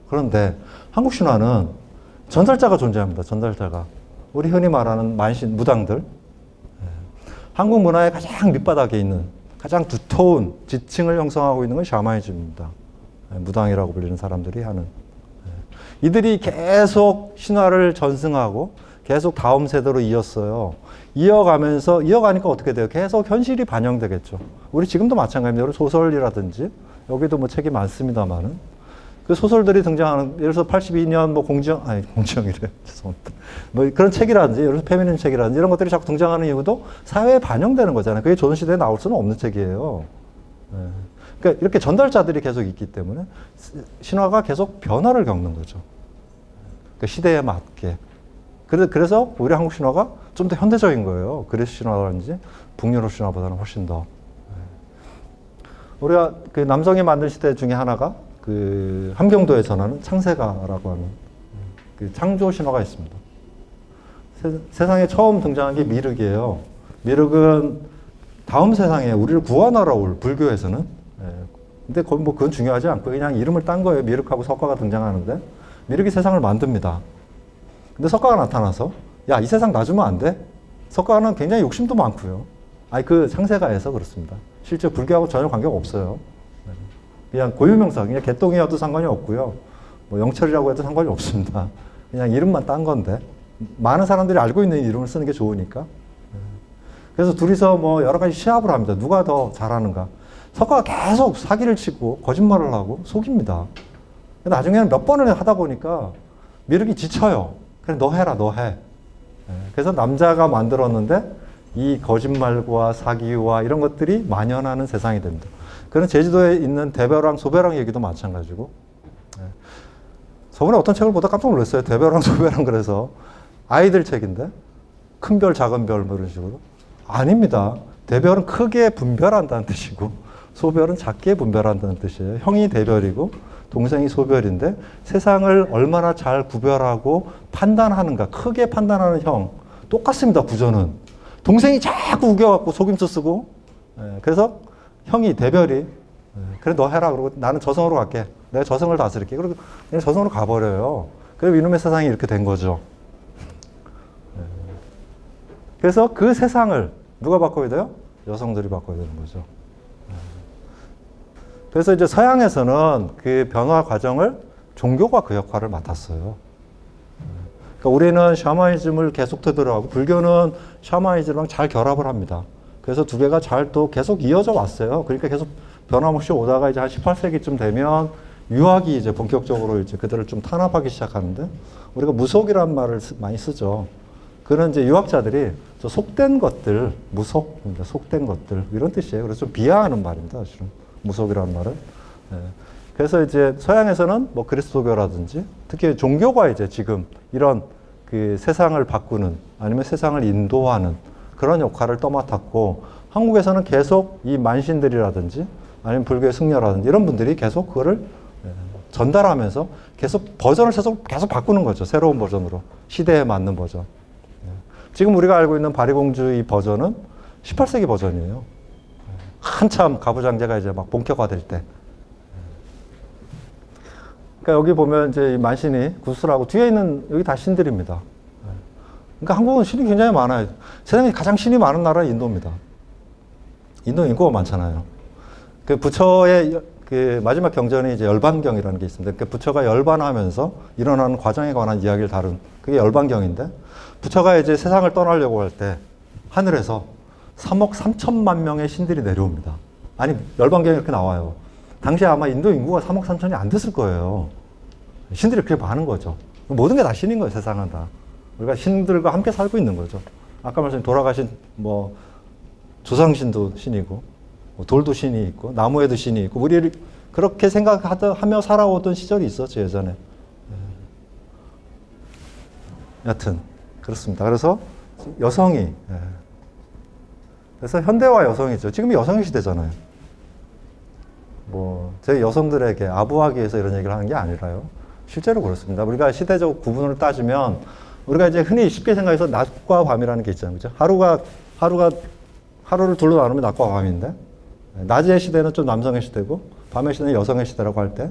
그런데 한국 신화는 전달자가 존재합니다. 전달자가. 우리 흔히 말하는 만신, 무당들. 한국 문화의 가장 밑바닥에 있는 가장 두터운 지층을 형성하고 있는 건 샤머니즘입니다. 무당이라고 불리는 사람들이 하는. 이들이 계속 신화를 전승하고 계속 다음 세대로 이었어요. 이어가니까 어떻게 돼요? 계속 현실이 반영되겠죠. 우리 지금도 마찬가지입니다. 소설이라든지, 여기도 뭐 책이 많습니다만은. 그 소설들이 등장하는, 예를 들어서 82년 뭐 공지영이래. 죄송합니다. 뭐 그런 책이라든지, 예를 들어서 페미니즘 책이라든지 이런 것들이 자꾸 등장하는 이유도 사회에 반영되는 거잖아요. 그게 조선시대에 나올 수는 없는 책이에요. 그러니까 이렇게 전달자들이 계속 있기 때문에 신화가 계속 변화를 겪는 거죠. 그러니까 시대에 맞게. 그래서 우리 한국 신화가 좀 더 현대적인 거예요. 그리스 신화라든지 북유럽 신화보다는 훨씬 더. 우리가 그 남성이 만든 시대 중에 하나가 그 함경도에 전하는 창세가라고 하는 그 창조 신화가 있습니다. 세상에 처음 등장한 게 미륵이에요. 미륵은 다음 세상에 우리를 구원하러 올 불교에서는. 근데 뭐 그건 중요하지 않고 그냥 이름을 딴 거예요. 미륵하고 석가가 등장하는데 미륵이 세상을 만듭니다. 근데 석가가 나타나서 야, 이 세상 놔주면 안 돼? 석가는 굉장히 욕심도 많고요. 그 창세가에서 그렇습니다. 실제 불교하고 전혀 관계가 없어요. 그냥 고유명사, 그냥 개똥이어도 상관이 없고요. 뭐 영철이라고 해도 상관이 없습니다. 그냥 이름만 딴 건데 많은 사람들이 알고 있는 이름을 쓰는 게 좋으니까. 그래서 둘이서 뭐 여러 가지 시합을 합니다. 누가 더 잘하는가. 석가가 계속 사기를 치고 거짓말을 하고 속입니다. 나중에는 몇 번을 하다 보니까 미륵이 지쳐요. 그래, 너 해라, 너 해. 그래서 남자가 만들었는데 이 거짓말과 사기와 이런 것들이 만연하는 세상이 됩니다. 그런 제주도에 있는 대벼랑 소벼랑 얘기도 마찬가지고, 저번에 어떤 책을 보다 깜짝 놀랐어요. 대벼랑 소벼랑 그래서 아이들 책인데 큰 별 작은 별 뭐 이런 식으로. 아닙니다. 대별은 크게 분별한다는 뜻이고 소별은 작게 분별한다는 뜻이에요. 형이 대별이고 동생이 소별인데 세상을 얼마나 잘 구별하고 판단하는가, 크게 판단하는 형 똑같습니다. 구조는. 동생이 자꾸 우겨갖고 속임수 쓰고, 그래서 형이 대별이 그래 너 해라 그러고 나는 저승으로 갈게. 내가 저승을 다스릴게. 그리고 그냥 저승으로 가버려요. 그래서 이놈의 세상이 이렇게 된 거죠. 그래서 그 세상을 누가 바꿔야 돼요? 여성들이 바꿔야 되는 거죠. 그래서 이제 서양에서는 그 변화 과정을 종교가 그 역할을 맡았어요. 그러니까 우리는 샤머니즘을 계속 되돌아가고 불교는 샤머니즘이랑 잘 결합을 합니다. 그래서 두 개가 잘 또 계속 이어져 왔어요. 그러니까 계속 변함없이 오다가 이제 한 18세기쯤 되면 유학이 이제 본격적으로 이제 그들을 좀 탄압하기 시작하는데 우리가 무속이라는 말을 많이 쓰죠. 그런 이제 유학자들이 저 속된 것들, 무속, 속된 것들 이런 뜻이에요. 그래서 좀 비하하는 말입니다. 사실은 무속이라는 말은. 그래서 이제 서양에서는 뭐 그리스도교라든지 특히 종교가 이제 지금 이런 그 세상을 바꾸는 아니면 세상을 인도하는 그런 역할을 떠맡았고 한국에서는 계속 이 만신들이라든지 아니면 불교의 승려라든지 이런 분들이 계속 그거를 전달하면서 계속 버전을 계속 바꾸는 거죠. 새로운 버전으로. 시대에 맞는 버전. 지금 우리가 알고 있는 바리공주의 버전은 18세기 버전이에요. 한참 가부장제가 이제 막 본격화될 때. 그러니까 여기 보면 이제 이 만신이 구슬하고 뒤에 있는 여기 다 신들입니다. 그러니까 한국은 신이 굉장히 많아요. 세상에 가장 신이 많은 나라는 인도입니다. 인도 인구가 많잖아요. 그 부처의 그 마지막 경전이 이제 열반경이라는 게 있습니다. 그 부처가 열반하면서 일어나는 과정에 관한 이야기를 다룬 그게 열반경인데 부처가 이제 세상을 떠나려고 할 때 하늘에서 3억 3천만 명의 신들이 내려옵니다. 아니 열반경에 이렇게 나와요. 당시에 아마 인도 인구가 3억 3천이 안 됐을 거예요. 신들이 그렇게 많은 거죠. 모든 게 다 신인 거예요. 세상은 다. 우리가 신들과 함께 살고 있는 거죠. 아까 말씀 돌아가신 뭐 조상신도 신이고 돌도 신이 있고 나무에도 신이 있고 우리 그렇게 생각하며 살아오던 시절이 있었죠. 예전에. 여튼 그렇습니다. 그래서 여성이 그래서 현대화 여성이죠. 지금 여성의 시대잖아요. 뭐 제 여성들에게 아부하기 위해서 이런 얘기를 하는 게 아니라요. 실제로 그렇습니다. 우리가 시대적 구분을 따지면 우리가 이제 흔히 쉽게 생각해서 낮과 밤이라는 게 있잖아요. 그렇죠? 하루를 둘로 나누면 낮과 밤인데 낮의 시대는 좀 남성의 시대고 밤의 시대는 여성의 시대라고 할 때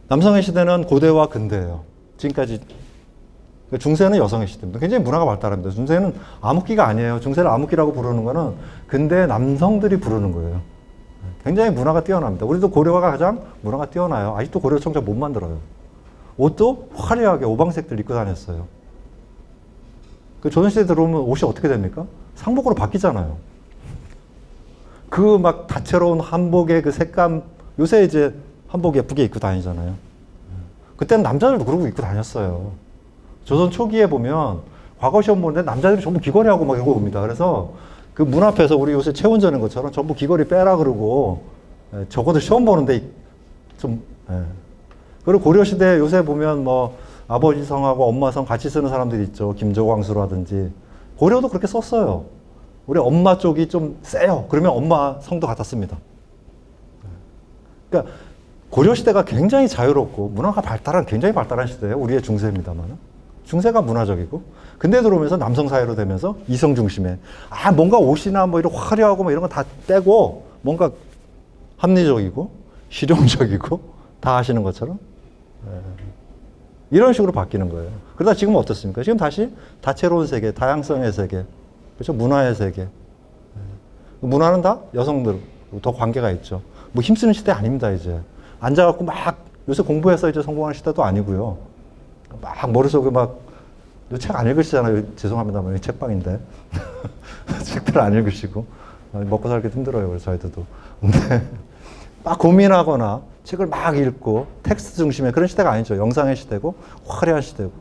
남성의 시대는 고대와 근대예요. 지금까지 중세는 여성의 시대입니다. 굉장히 문화가 발달합니다. 중세는 암흑기가 아니에요. 중세를 암흑기라고 부르는 거는 근대 남성들이 부르는 거예요. 굉장히 문화가 뛰어납니다. 우리도 고려가 가장 문화가 뛰어나요. 아직도 고려 청자 못 만들어요. 옷도 화려하게 오방색들 입고 다녔어요. 그 조선시대 들어오면 옷이 어떻게 됩니까? 상복으로 바뀌잖아요. 그 막 다채로운 한복의 그 색감, 요새 이제 한복 예쁘게 입고 다니잖아요. 그때는 남자들도 그러고 입고 다녔어요. 조선 초기에 보면 과거 시험 보는데 남자들이 전부 귀걸이하고 막 이러고 옵니다. 그래서 그 문 앞에서 우리 요새 체온 재는 것처럼 전부 귀걸이 빼라 그러고 적어도 시험 보는데 좀 그리고 고려시대 요새 보면 뭐 아버지 성하고 엄마 성 같이 쓰는 사람들이 있죠. 김조광수라든지 고려도 그렇게 썼어요. 우리 엄마 쪽이 좀 세요. 그러면 엄마 성도 갖다 씁니다. 그러니까 고려시대가 굉장히 자유롭고 문화가 굉장히 발달한 시대예요. 우리의 중세입니다만. 중세가 문화적이고 근대 들어오면서 남성 사회로 되면서 이성 중심에 뭔가 옷이나 뭐 이런 화려하고 뭐 이런 거 다 빼고 뭔가 합리적이고 실용적이고 다 아시는 것처럼 이런 식으로 바뀌는 거예요. 그러다 지금은 어떻습니까? 지금 다시 다채로운 세계, 다양성의 세계, 그렇죠? 문화의 세계. 문화는 다 여성들 더 관계가 있죠. 뭐 힘쓰는 시대 아닙니다. 이제 앉아갖고 막 요새 공부해서 이제 성공하는 시대도 아니고요. 막 머릿속에 막 책 안 읽으시잖아요. 죄송합니다만 책방인데 책들 안 읽으시고 먹고 살기 힘들어요. 그래서 저희들도. 근데 막 고민하거나 책을 막 읽고 텍스트 중심의 그런 시대가 아니죠. 영상의 시대고 화려한 시대고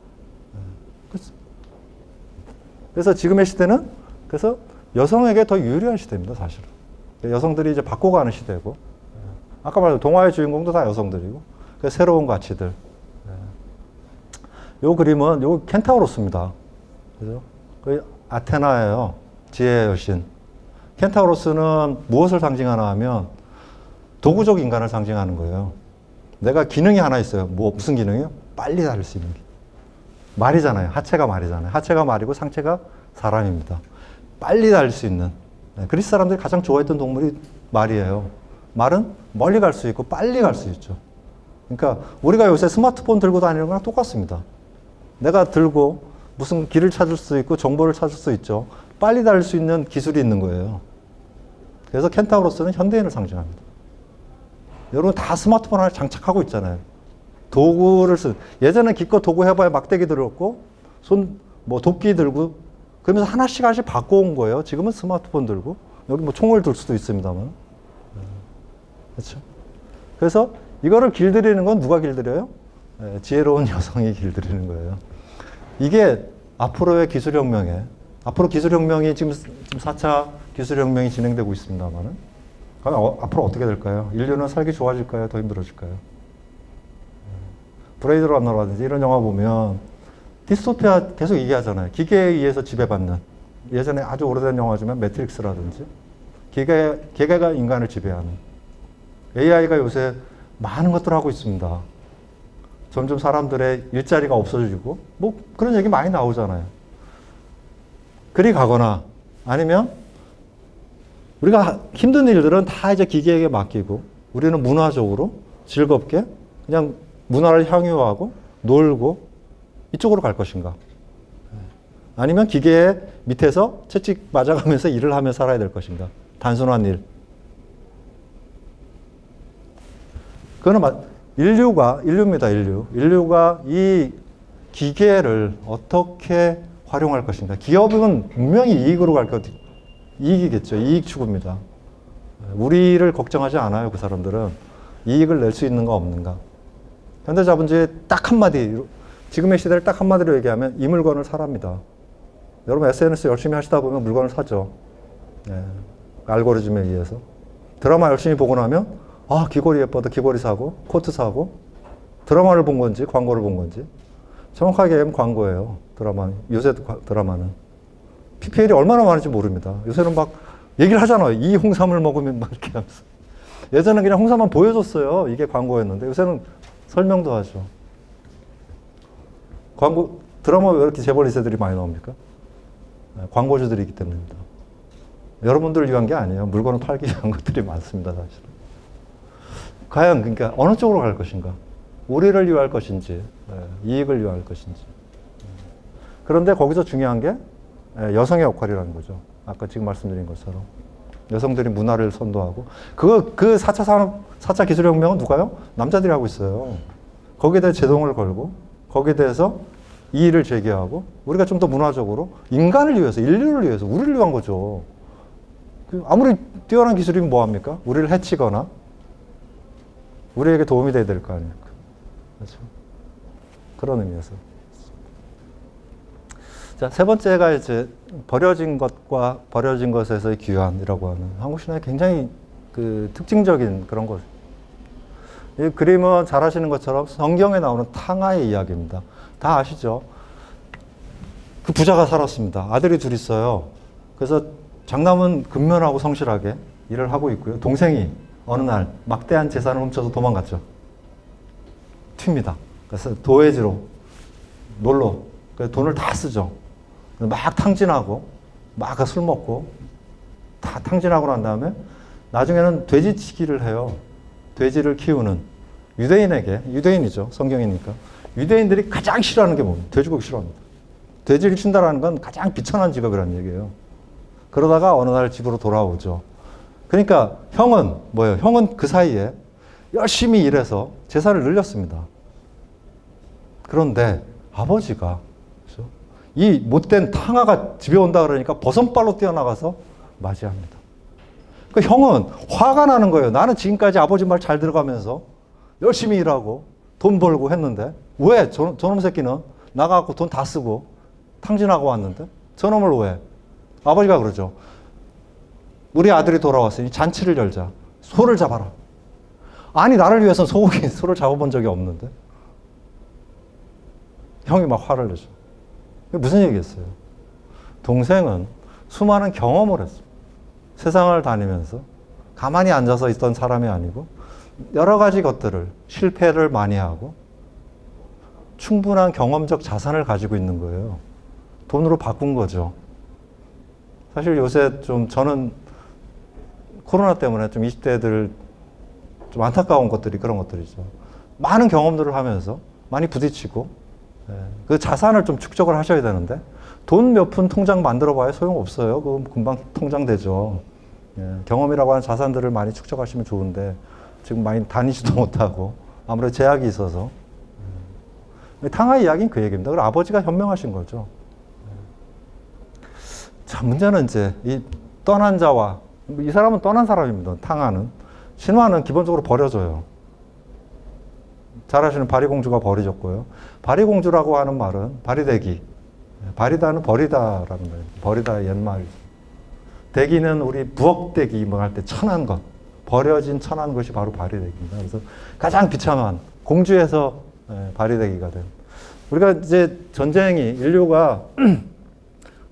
그래서 지금의 시대는 그래서 여성에게 더 유리한 시대입니다, 사실은. 여성들이 이제 바꿔가는 시대고, 아까 말한 동화의 주인공도 다 여성들이고, 새로운 가치들. 요 그림은 요 켄타우로스입니다. 그죠? 그 아테나예요. 지혜의 여신. 켄타우로스는 무엇을 상징하나 하면 도구적 인간을 상징하는 거예요. 내가 기능이 하나 있어요. 무슨 기능이요? 빨리 달릴 수 있는 기능. 말이잖아요. 하체가 말이잖아요. 하체가 말이고 상체가 사람입니다. 빨리 달릴 수 있는. 그리스 사람들이 가장 좋아했던 동물이 말이에요. 말은 멀리 갈 수 있고 빨리 갈 수 있죠. 그러니까 우리가 요새 스마트폰 들고 다니는 거랑 똑같습니다. 내가 들고 무슨 길을 찾을 수 있고 정보를 찾을 수 있죠. 빨리 달릴 수 있는 기술이 있는 거예요. 그래서 켄타우로스는 현대인을 상징합니다. 여러분 다 스마트폰 하나 장착하고 있잖아요. 도구를 예전에 기껏 도구 해봐야 막대기 들었고 도끼 들고 그러면서 하나씩 바꿔온 거예요. 지금은 스마트폰 들고 여기 총을 들 수도 있습니다만. 그렇죠? 그래서 이거를 길들이는 건 누가 길들여요? 지혜로운 여성이 길들이는 거예요. 이게 앞으로의 기술혁명에 앞으로 기술혁명이 지금 4차 기술혁명이 진행되고 있습니다만은 그럼 앞으로 어떻게 될까요? 인류는 살기 좋아질까요? 더 힘들어질까요? 브레이드 러너라든지 이런 영화 보면 디스토피아 계속 얘기하잖아요. 기계에 의해서 지배받는. 예전에 아주 오래된 영화지만 매트릭스라든지 기계가 인간을 지배하는. AI가 요새 많은 것들을 하고 있습니다. 점점 사람들의 일자리가 없어지고 그런 얘기 많이 나오잖아요. 그리 가거나 아니면 우리가 힘든 일들은 다 이제 기계에게 맡기고 우리는 문화적으로 즐겁게 그냥 문화를 향유하고 놀고 이쪽으로 갈 것인가? 아니면 기계 밑에서 채찍 맞아가면서 일을 하며 살아야 될 것인가? 단순한 일. 그거는 인류입니다, 인류. 인류가 이 기계를 어떻게 활용할 것인가? 기업은 분명히 이익으로 갈 것, 이익이겠죠. 이익 추구입니다. 우리를 걱정하지 않아요, 그 사람들은. 이익을 낼 수 있는가 없는가. 현대자본주의 딱 한마디, 지금의 시대를 딱 한마디로 얘기하면 이 물건을 사랍니다. 여러분 SNS 열심히 하시다 보면 물건을 사죠. 알고리즘에 의해서. 드라마 열심히 보고 나면 귀걸이 예뻐도 귀걸이 사고 코트 사고 드라마를 본 건지 광고를 본 건지 정확하게 얘기하면 광고예요. 요새 드라마는. PPL이 얼마나 많은지 모릅니다. 요새는 막 얘기를 하잖아요. 이 홍삼을 먹으면 막 이렇게 하면서. 예전에는 그냥 홍삼만 보여줬어요. 이게 광고였는데 요새는 설명도 하죠. 드라마 왜 이렇게 재벌 2세들이 많이 나옵니까? 광고주들이기 때문입니다. 여러분들을 위한 게 아니에요. 물건을 팔기 위한 것들이 많습니다, 사실은. 과연 그러니까 어느 쪽으로 갈 것인가? 우리를 위할 것인지, 이익을 위할 것인지. 그런데 거기서 중요한 게 여성의 역할이라는 거죠. 아까 지금 말씀드린 것처럼. 여성들이 문화를 선도하고. 그 4차 기술혁명은 누가요? 남자들이 하고 있어요. 거기에 대해 제동을 걸고, 거기에 대해서 이의를 제기하고, 우리가 좀 더 문화적으로 인간을 위해서, 인류를 위해서, 우리를 위한 거죠. 아무리 뛰어난 기술이면 뭐합니까? 우리를 해치거나, 우리에게 도움이 돼야 될 거 아닙니까? 그렇죠? 그런 의미에서. 자, 세 번째가 이제 버려진 것과 버려진 것에서의 귀환이라고 하는 한국 신화의 굉장히 특징적인 그런 것. 이 그림은 잘 아시는 것처럼 성경에 나오는 탕하의 이야기입니다. 다 아시죠? 그 부자가 살았습니다. 아들이 둘 있어요. 그래서 장남은 근면하고 성실하게 일을 하고 있고요. 동생이 어느 날 막대한 재산을 훔쳐서 도망갔죠. 튑니다. 그래서 도회지로 놀러 돈을 다 쓰죠. 막 탕진하고 막 술 먹고 다 탕진하고 난 다음에 나중에는 돼지치기를 해요. 돼지를 키우는 유대인이죠. 성경이니까. 유대인들이 가장 싫어하는 게 뭡니까? 돼지고기 싫어합니다. 돼지를 친다라는 건 가장 비천한 직업이라는 얘기예요. 그러다가 어느 날 집으로 돌아오죠. 그러니까 형은 뭐예요? 형은 그 사이에 열심히 일해서 재산을 늘렸습니다. 그런데 아버지가 이 못된 탕아가 집에 온다 그러니까 버선발로 뛰어나가서 맞이합니다. 그 형은 화가 나는 거예요. 나는 지금까지 아버지 말 잘 들어가면서 열심히 일하고 돈 벌고 했는데 왜 저놈 새끼는 나가고 돈 다 쓰고 탕진하고 왔는데 저놈을 왜? 아버지가 그러죠. 우리 아들이 돌아왔으니 잔치를 열자. 소를 잡아라. 아니, 나를 위해서 소를 잡아본 적이 없는데. 형이 막 화를 내죠. 무슨 얘기겠어요? 동생은 수많은 경험을 했어. 세상을 다니면서 가만히 앉아서 있던 사람이 아니고 여러 가지 것들을, 실패를 많이 하고 충분한 경험적 자산을 가지고 있는 거예요. 돈으로 바꾼 거죠. 사실 요새 좀 저는 코로나 때문에 좀 20대들 좀 안타까운 것들이 그런 것들이죠. 많은 경험들을 하면서 많이 부딪히고 그 자산을 좀 축적을 하셔야 되는데 돈 몇 푼 통장 만들어 봐야 소용없어요. 그건 금방 통장 되죠. 경험이라고 하는 자산들을 많이 축적하시면 좋은데 지금 많이 다니지도 못하고 아무래도 제약이 있어서 탕하 이야기는 그 얘기입니다. 그리고 아버지가 현명하신 거죠. 자, 문제는 이제 이 떠난 자와 이 사람은 떠난 사람입니다. 탕하는. 신화는 기본적으로 버려져요. 잘 아시는 바리공주가 버려졌고요. 바리공주라고 하는 말은 바리대기. 바리다는 버리다라는 거예요. 버리다의 옛말이죠. 대기는 우리 부엌대기 뭐 할 때 천한 것. 버려진 천한 것이 바로 바리대기입니다. 그래서 가장 비참한 공주에서 바리대기가 돼요. 우리가 이제 전쟁이 인류가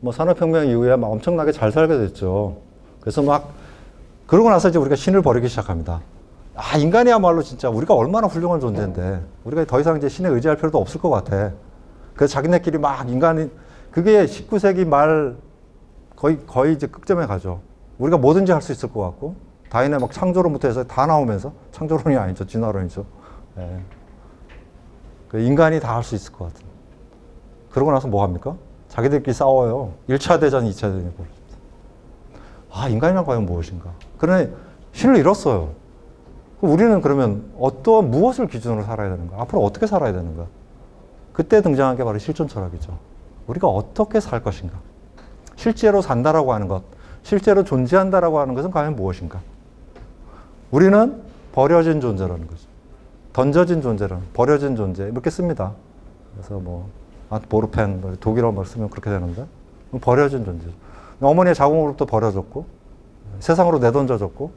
뭐 산업혁명 이후에 막 엄청나게 잘 살게 됐죠. 그래서 막 그러고 나서 이제 우리가 신을 버리기 시작합니다. 아, 인간이야말로 진짜 우리가 얼마나 훌륭한 존재인데 우리가 더 이상 이제 신에 의지할 필요도 없을 것 같아. 그래서 자기네끼리 막 인간이 그게 19세기 말 거의 이제 끝점에 가죠. 우리가 뭐든지 할 수 있을 것 같고 다인의 막 창조론부터 해서 다 나오면서 창조론이 아니죠. 진화론이죠. 예. 그 인간이 다 할 수 있을 것 같은. 그러고 나서 뭐 합니까? 자기들끼리 싸워요. 1차 대전, 2차 대전이 벌어집니다. 아, 인간이란 과연 무엇인가? 그러니 신을 잃었어요. 우리는 그러면 무엇을 기준으로 살아야 되는가? 앞으로 어떻게 살아야 되는가? 그때 등장한 게 바로 실존 철학이죠. 우리가 어떻게 살 것인가? 실제로 산다라고 하는 것, 실제로 존재한다라고 하는 것은 과연 무엇인가? 우리는 버려진 존재라는 거죠. 던져진 존재라는, 버려진 존재, 이렇게 씁니다. 그래서 뭐, 보르펜, 독일어 말 쓰면 그렇게 되는데, 버려진 존재. 어머니의 자궁으로부터 버려졌고, 세상으로 내던져졌고,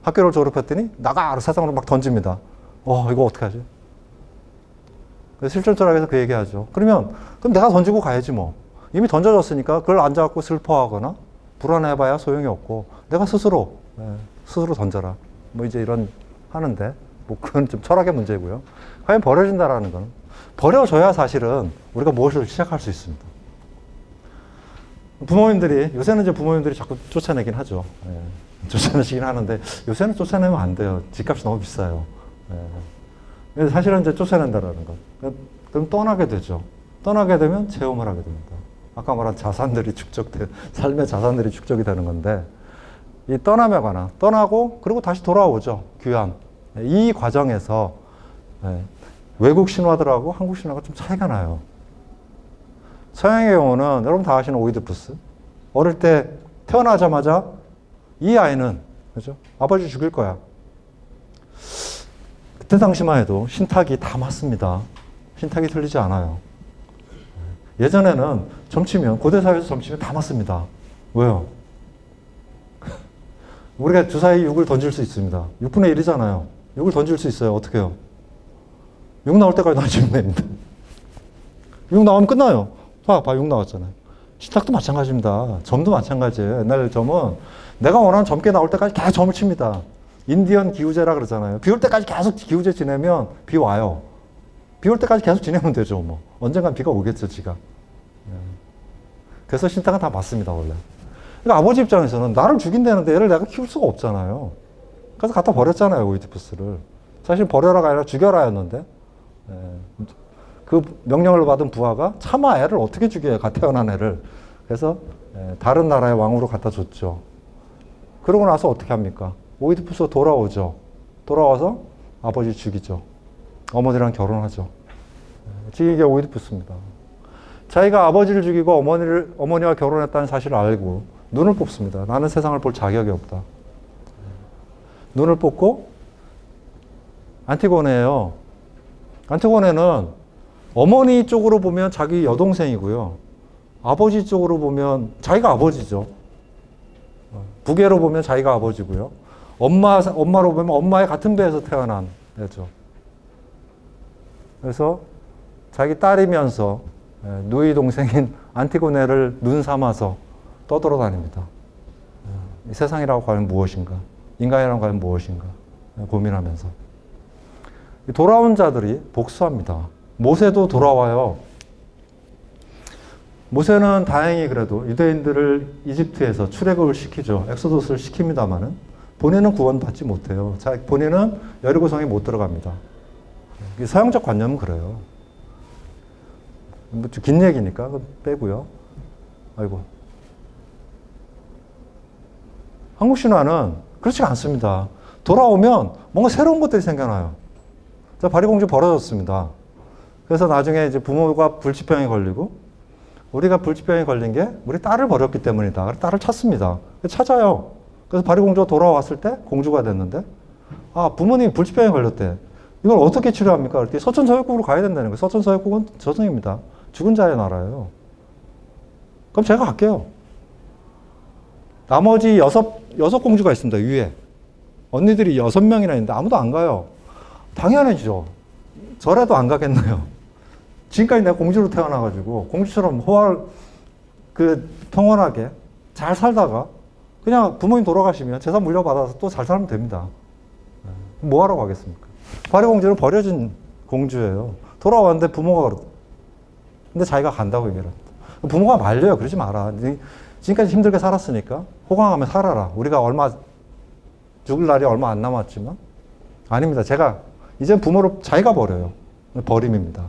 학교를 졸업했더니, 나가! 세상으로 막 던집니다. 이거 어떡하지? 실존 철학에서 그 얘기 하죠. 그럼 내가 던지고 가야지 뭐. 이미 던져졌으니까 그걸 앉아갖고 슬퍼하거나, 불안해봐야 소용이 없고, 내가 스스로 던져라. 뭐 이제 이런, 하는데, 뭐 그건 좀 철학의 문제고요. 과연 버려진다라는 건, 버려져야 사실은 우리가 무엇을 시작할 수 있습니다. 요새는 이제 부모님들이 자꾸 쫓아내긴 하죠. 쫓아내시긴 하는데, 요새는 쫓아내면 안 돼요. 집값이 너무 비싸요. 사실은 이제 쫓아낸다라는 것. 그럼 떠나게 되죠. 떠나게 되면 체험을 하게 됩니다. 아까 말한 삶의 자산들이 축적이 되는 건데, 이 떠남에 관한, 떠나고, 그리고 다시 돌아오죠. 귀환. 이 과정에서, 외국 신화들하고 한국 신화가 좀 차이가 나요. 서양의 경우는 여러분 다 아시는 오이디푸스. 어릴 때 태어나자마자 이 아이는, 그죠? 아버지 죽일 거야. 그때 당시만 해도 신탁이 다 맞습니다. 신탁이 틀리지 않아요. 예전에는 점치면, 고대사회에서 점치면 다 맞습니다. 왜요? 우리가 주사위 6을 던질 수 있습니다. 6분의 1이잖아요. 6을 던질 수 있어요. 어떻게 해요? 6 나올 때까지 던지면 됩니다. 6 나오면 끝나요. 봐, 6 나왔잖아요. 신탁도 마찬가지입니다. 점도 마찬가지예요. 옛날 점은 내가 원하는 점괘 나올 때까지 계속 점을 칩니다. 인디언 기우제라 그러잖아요. 비 올 때까지 계속 기우제 지내면 비 와요. 비 올 때까지 계속 지내면 되죠. 뭐. 언젠간 비가 오겠죠, 지가. 그래서 신탁은 다 맞습니다, 원래. 그러니까 아버지 입장에서는 나를 죽인다는데 얘를 내가 키울 수가 없잖아요. 그래서 갖다 버렸잖아요, 오이디푸스를. 사실 버려라가 아니라 죽여라였는데, 그 명령을 받은 부하가 차마 애를 어떻게 죽여요, 갓 태어난 애를. 그래서 다른 나라의 왕으로 갖다 줬죠. 그러고 나서 어떻게 합니까? 오이디푸스가 돌아오죠. 돌아와서 아버지 죽이죠. 어머니랑 결혼하죠. 이게 오이디푸스입니다. 자기가 아버지를 죽이고 어머니와 결혼했다는 사실을 알고 눈을 뽑습니다. 나는 세상을 볼 자격이 없다. 눈을 뽑고 안티고네예요. 안티고네는 어머니 쪽으로 보면 자기 여동생이고요. 아버지 쪽으로 보면 자기가 아버지죠. 부계로 보면 자기가 아버지고요. 엄마로 보면 엄마의 같은 배에서 태어난 애죠. 그래서 자기 딸이면서 누이 동생인 안티고네를 눈 삼아서 떠돌아다닙니다. 이 세상이라고 과연 무엇인가? 인간이라고 과연 무엇인가? 고민하면서. 돌아온 자들이 복수합니다. 모세도 돌아와요. 모세는 다행히 그래도 유대인들을 이집트에서 출애굽을 시키죠. 엑소더스를 시킵니다마는 본인은 구원받지 못해요. 본인은 여리고성에 못 들어갑니다. 서양적 관념은 그래요. 긴 얘기니까 빼고요. 아이고. 한국 신화는 그렇지 않습니다. 돌아오면 뭔가 새로운 것들이 생겨나요. 자, 바리공주 벌어졌습니다. 그래서 나중에 이제 부모가 불치병에 걸리고 우리가 불치병에 걸린 게 우리 딸을 버렸기 때문이다. 그래서 딸을 찾습니다. 찾아요. 그래서 바리공주가 돌아왔을 때 공주가 됐는데 부모님이 불치병에 걸렸대. 이걸 어떻게 치료합니까? 그랬더니 서천서역국으로 가야 된다는 거예요. 서천서역국은 저승입니다. 죽은 자의 나라예요. 그럼 제가 갈게요. 나머지 여섯 공주가 있습니다. 위에. 언니들이 6명이나 있는데 아무도 안 가요. 당연하죠. 저라도 안 가겠나요? 지금까지 내가 공주로 태어나가지고 공주처럼 평온하게 잘 살다가 그냥 부모님 돌아가시면 재산 물려받아서 또 잘 살면 됩니다. 뭐하러 가겠습니까? 바리공주는 버려진 공주예요. 돌아왔는데 부모가 그러고 근데 자기가 간다고 얘기를 합니다. 부모가 말려요. 그러지 마라. 지금까지 힘들게 살았으니까 호강하며 살아라. 우리가 죽을 날이 얼마 안 남았지만 아닙니다. 제가 이제 부모를 자기가 버려요. 버림입니다.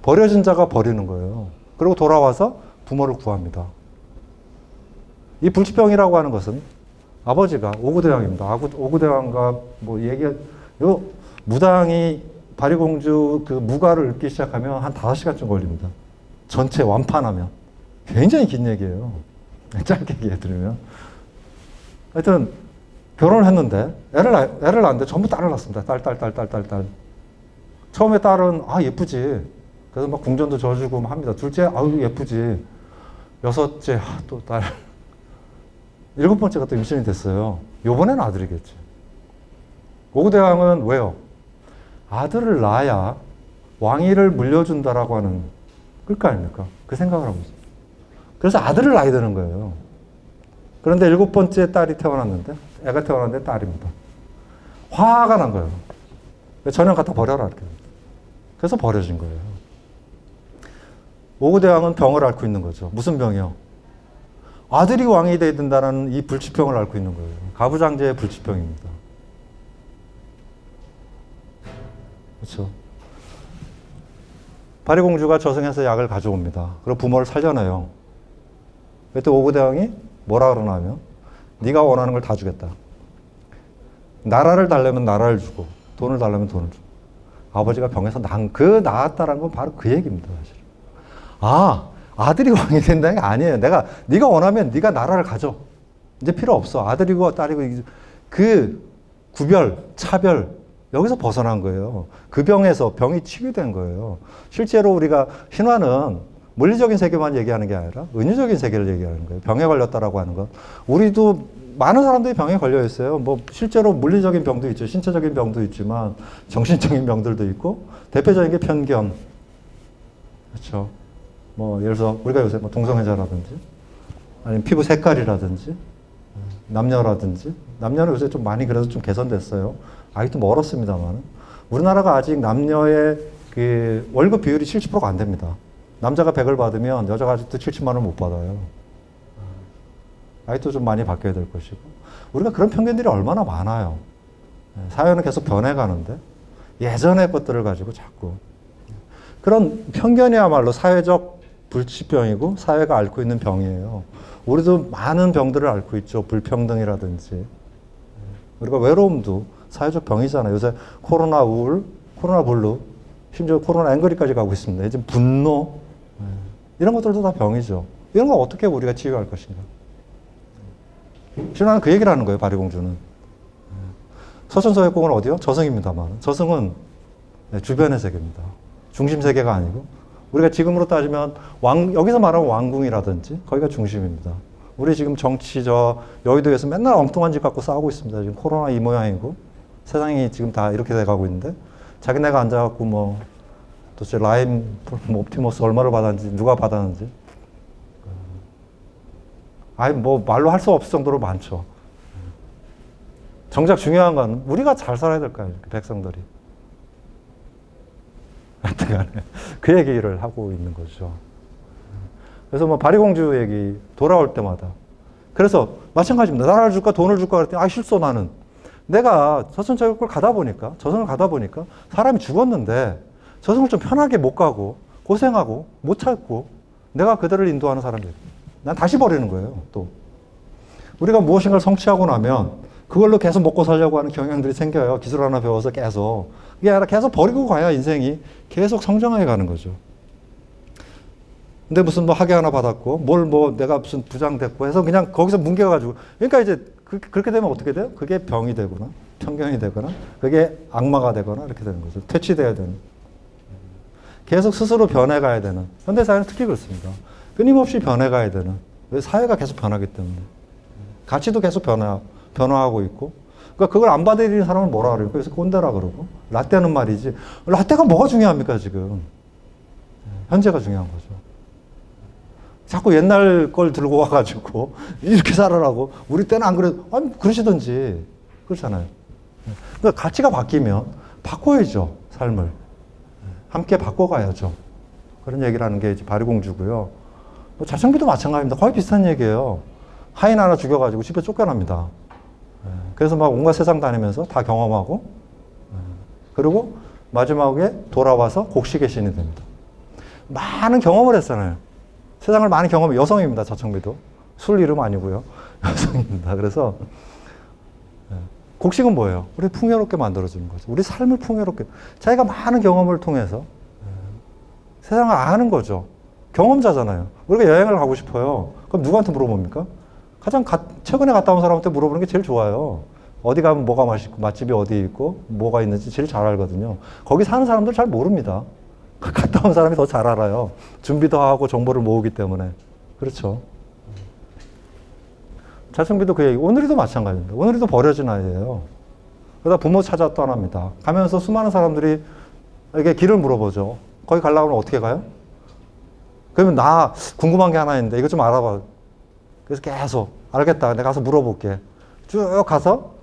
버려진 자가 버리는 거예요. 그리고 돌아와서 부모를 구합니다. 이 불치병이라고 하는 것은 아버지가 오구대왕입니다. 오구대왕과 무당이 바리공주 그 무가를 읽기 시작하면 한 5시간쯤 걸립니다. 전체 완판하면. 굉장히 긴 얘기예요. 짧게 얘기해드리면. 하여튼 결혼을 했는데 애를 낳는데 전부 딸을 낳습니다. 딸. 처음에 딸은 예쁘지. 그래서 막 궁전도 져주고 합니다. 둘째 예쁘지. 여섯째 또 딸. 7번째가 또 임신이 됐어요. 요번에는 아들이겠지. 오구대왕은 왜요? 아들을 낳아야 왕위를 물려준다라고 하는 끌거 아닙니까? 그 생각을 하고 있어요. 그래서 아들을 낳아야 되는 거예요. 그런데 7번째 딸이 태어났는데 애가 태어났는데 딸입니다. 화가 난 거예요. 전혀 갖다 버려라 이렇게. 그래서 버려진 거예요. 오구대왕은 병을 앓고 있는 거죠. 무슨 병이요? 아들이 왕이 돼야 된다는 이 불치병을 앓고 있는 거예요. 가부장제의 불치병입니다. 그렇죠? 바리공주가 저승에서 약을 가져옵니다. 그리고 부모를 살려내요. 그때 오구대왕이 뭐라 그러냐면 네가 원하는 걸 다 주겠다. 나라를 달래면 나라를 주고 돈을 달래면 돈을 주고. 아버지가 병에서 나았다라는 건 바로 그 얘기입니다. 사실. 아들이 왕이 된다는 게 아니에요. 네가 원하면 네가 나라를 가져. 이제 필요 없어. 아들이고 딸이고 그 구별, 차별 여기서 벗어난 거예요. 그 병이 치유된 거예요. 실제로 우리가 신화는 물리적인 세계만 얘기하는 게 아니라 은유적인 세계를 얘기하는 거예요. 병에 걸렸다라고 하는 것. 우리도 많은 사람들이 병에 걸려 있어요. 실제로 물리적인 병도 있죠. 신체적인 병도 있지만 정신적인 병들도 있고 대표적인 게 편견. 그렇죠. 예를 들어서 우리가 요새 동성애자라든지 아니면 피부 색깔이라든지 남녀라든지 남녀는 요새 좀 많이 그래도 좀 개선됐어요. 아직도 멀었습니다만 우리나라가 아직 남녀의 그 월급 비율이 70%가 안 됩니다. 남자가 100을 받으면 여자가 아직도 70만 원을 못 받아요. 아직도 좀 많이 바뀌어야 될 것이고 우리가 그런 편견들이 얼마나 많아요. 사회는 계속 변해가는데 예전의 것들을 가지고 자꾸 그런 편견이야말로 사회적 불치병이고 사회가 앓고 있는 병이에요. 우리도 많은 병들을 앓고 있죠. 불평등이라든지 우리가 외로움도 사회적 병이잖아요. 요새 코로나 우울, 코로나 블루, 심지어 코로나 앵그리까지 가고 있습니다. 이제 분노 이런 것들도 다 병이죠. 이런 거 어떻게 우리가 치유할 것인가. 신화는 그 얘기를 하는 거예요. 바리공주는. 서천서역국은 어디요? 저승입니다만 저승은 주변의 세계입니다. 중심 세계가 아니고 우리가 지금으로 따지면 여기서 말하는 왕궁이라든지 거기가 중심입니다. 우리 지금 정치 여의도에서 맨날 엉뚱한 집 갖고 싸우고 있습니다. 지금 코로나 이 모양이고 세상이 지금 다 이렇게 돼가고 있는데 자기네가 앉아갖고 뭐 도대체 라임, 뭐 옵티머스 얼마를 받았는지 누가 받았는지 아니 뭐 말로 할 수 없을 정도로 많죠. 정작 중요한 건 우리가 잘 살아야 될 거 아니에요. 백성들이. 하여튼간에 그 얘기를 하고 있는 거죠. 그래서 뭐 바리공주 얘기 돌아올 때마다 그래서 마찬가지입니다. 나라를 줄까 돈을 줄까 그랬더니 아 실소 나는 내가 저승을 가다 보니까 사람이 죽었는데 저승을 좀 편하게 못 가고 고생하고 못 찾고 내가 그들을 인도하는 사람들 난 다시 버리는 거예요. 또 우리가 무엇인가를 성취하고 나면 그걸로 계속 먹고 살려고 하는 경향들이 생겨요. 기술 하나 배워서 계속 이게 아니라 계속 버리고 가야 인생이 계속 성장해 가는 거죠. 근데 무슨 뭐 학위 하나 받았고 내가 무슨 부장 됐고 해서 그냥 거기서 뭉개가지고 그러니까 이제 그렇게 되면 어떻게 돼요? 그게 병이 되거나 편견이 되거나 그게 악마가 되거나 이렇게 되는 거죠. 퇴치돼야 되는. 계속 스스로 변해가야 되는. 현대사회는 특히 그렇습니다. 끊임없이 변해가야 되는. 왜 사회가 계속 변하기 때문에. 가치도 계속 변화하고 있고. 그러니까 그걸 안 받아들이는 사람은 뭐라 그래요? 그래서 꼰대라 그러고. 라떼는 말이지. 라떼가 뭐가 중요합니까, 지금? 현재가 중요한 거죠. 자꾸 옛날 걸 들고 와가지고 이렇게 살아라고. 우리 때는 안 그래도 아니 그러시든지. 그렇잖아요. 그러니까 가치가 바뀌면 바꿔야죠, 삶을. 함께 바꿔가야죠. 그런 얘기를 하는 게 이제 바리공주고요. 뭐 자청비도 마찬가지입니다. 거의 비슷한 얘기예요. 하인 하나 죽여가지고 집에 쫓겨납니다. 그래서 막 온갖 세상 다니면서 다 경험하고 그리고 마지막에 돌아와서 곡식의 신이 됩니다. 많은 경험을 했잖아요. 세상을 많이 경험해. 여성입니다. 자청비도. 술 이름 아니고요. 여성입니다. 그래서 곡식은 뭐예요? 우리 풍요롭게 만들어주는 거죠. 우리 삶을 풍요롭게. 자기가 많은 경험을 통해서 세상을 아는 거죠. 경험자잖아요. 우리가 여행을 가고 싶어요. 그럼 누구한테 물어봅니까? 가장 최근에 갔다 온 사람한테 물어보는 게 제일 좋아요. 어디 가면 뭐가 맛있고 맛집이 어디 있고 뭐가 있는지 제일 잘 알거든요. 거기 사는 사람들 잘 모릅니다. 갔다 온 사람이 더 잘 알아요. 준비도 하고 정보를 모으기 때문에. 그렇죠. 자청비도 그 얘기. 오늘이도 마찬가지입니다. 오늘이도 버려진 아이예요. 그러다 부모 찾아 떠납니다. 가면서 수많은 사람들이 이게 길을 물어보죠. 거기 가려고 하면 어떻게 가요? 그러면 나 궁금한 게 하나 있는데 이거 좀 알아봐. 그래서 계속 알겠다. 내가 가서 물어볼게. 쭉 가서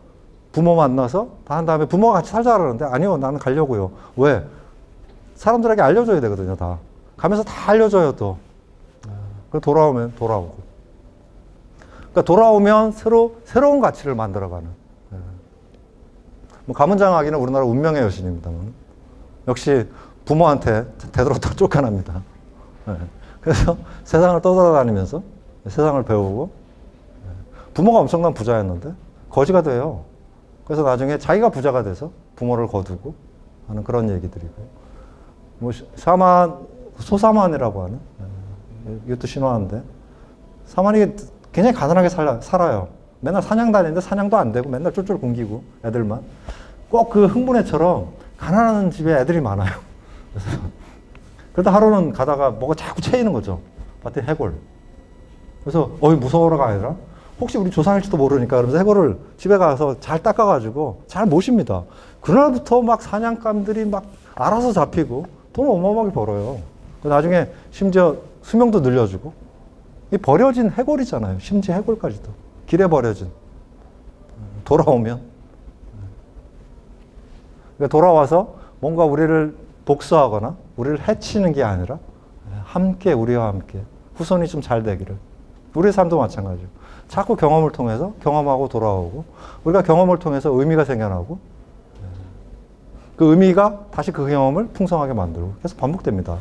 부모 만나서 다 한 다음에 부모가 같이 살자 그러는데 아니요. 나는 가려고요. 왜? 사람들에게 알려줘야 되거든요. 다. 가면서 다 알려줘요 또. 그리고 돌아오면 돌아오고. 그러니까 돌아오면 새로운 가치를 만들어가는. 뭐 가문장하기는 우리나라 운명의 여신입니다만 역시 부모한테 되도록 쫓겨납니다. 그래서 세상을 떠돌아다니면서 세상을 배우고 부모가 엄청난 부자였는데 거지가 돼요. 그래서 나중에 자기가 부자가 돼서 부모를 거두고 하는 그런 얘기들이고 뭐 소사만이라고 하는 이것도 신화인데 사만이 굉장히 가난하게 살아요. 맨날 사냥 다니는데 사냥도 안 되고 맨날 쫄쫄 굶기고 애들만 꼭 그 흥분해처럼 가난한 집에 애들이 많아요. 그러다 하루는 가다가 뭐가 자꾸 채이는 거죠. 밭에 해골. 그래서 무서워라가 아니라 혹시 우리 조상일지도 모르니까 그러면서 해골을 집에 가서 잘 닦아가지고 잘 모십니다. 그날부터 막 사냥감들이 막 알아서 잡히고 돈 어마어마하게 벌어요. 나중에 심지어 수명도 늘려주고 이 버려진 해골이잖아요. 심지어 해골까지도. 길에 버려진. 돌아오면. 그러니까 돌아와서 뭔가 우리를 복수하거나 우리를 해치는 게 아니라 함께 우리와 함께 후손이 좀 잘 되기를. 우리의 삶도 마찬가지죠. 자꾸 경험을 통해서 경험하고 돌아오고 우리가 경험을 통해서 의미가 생겨나고 그 의미가 다시 그 경험을 풍성하게 만들고 계속 반복됩니다.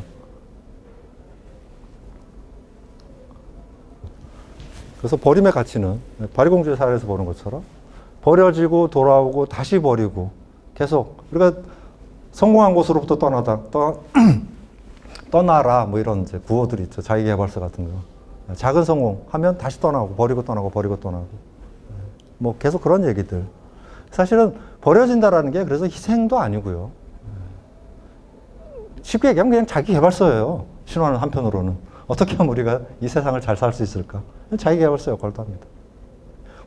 그래서 버림의 가치는 바리공주의 사례에서 보는 것처럼 버려지고 돌아오고 다시 버리고 계속 우리가 성공한 곳으로부터 떠나라 뭐 이런 이제 구호들이 있죠. 자기계발서 같은 거. 작은 성공하면 다시 떠나고 버리고 떠나고 버리고 떠나고 뭐 계속 그런 얘기들. 사실은 버려진다라는 게 그래서 희생도 아니고요. 쉽게 얘기하면 그냥 자기계발서예요. 신화는 한편으로는 어떻게 하면 우리가 이 세상을 잘 살 수 있을까? 자기계발서 역할도 합니다.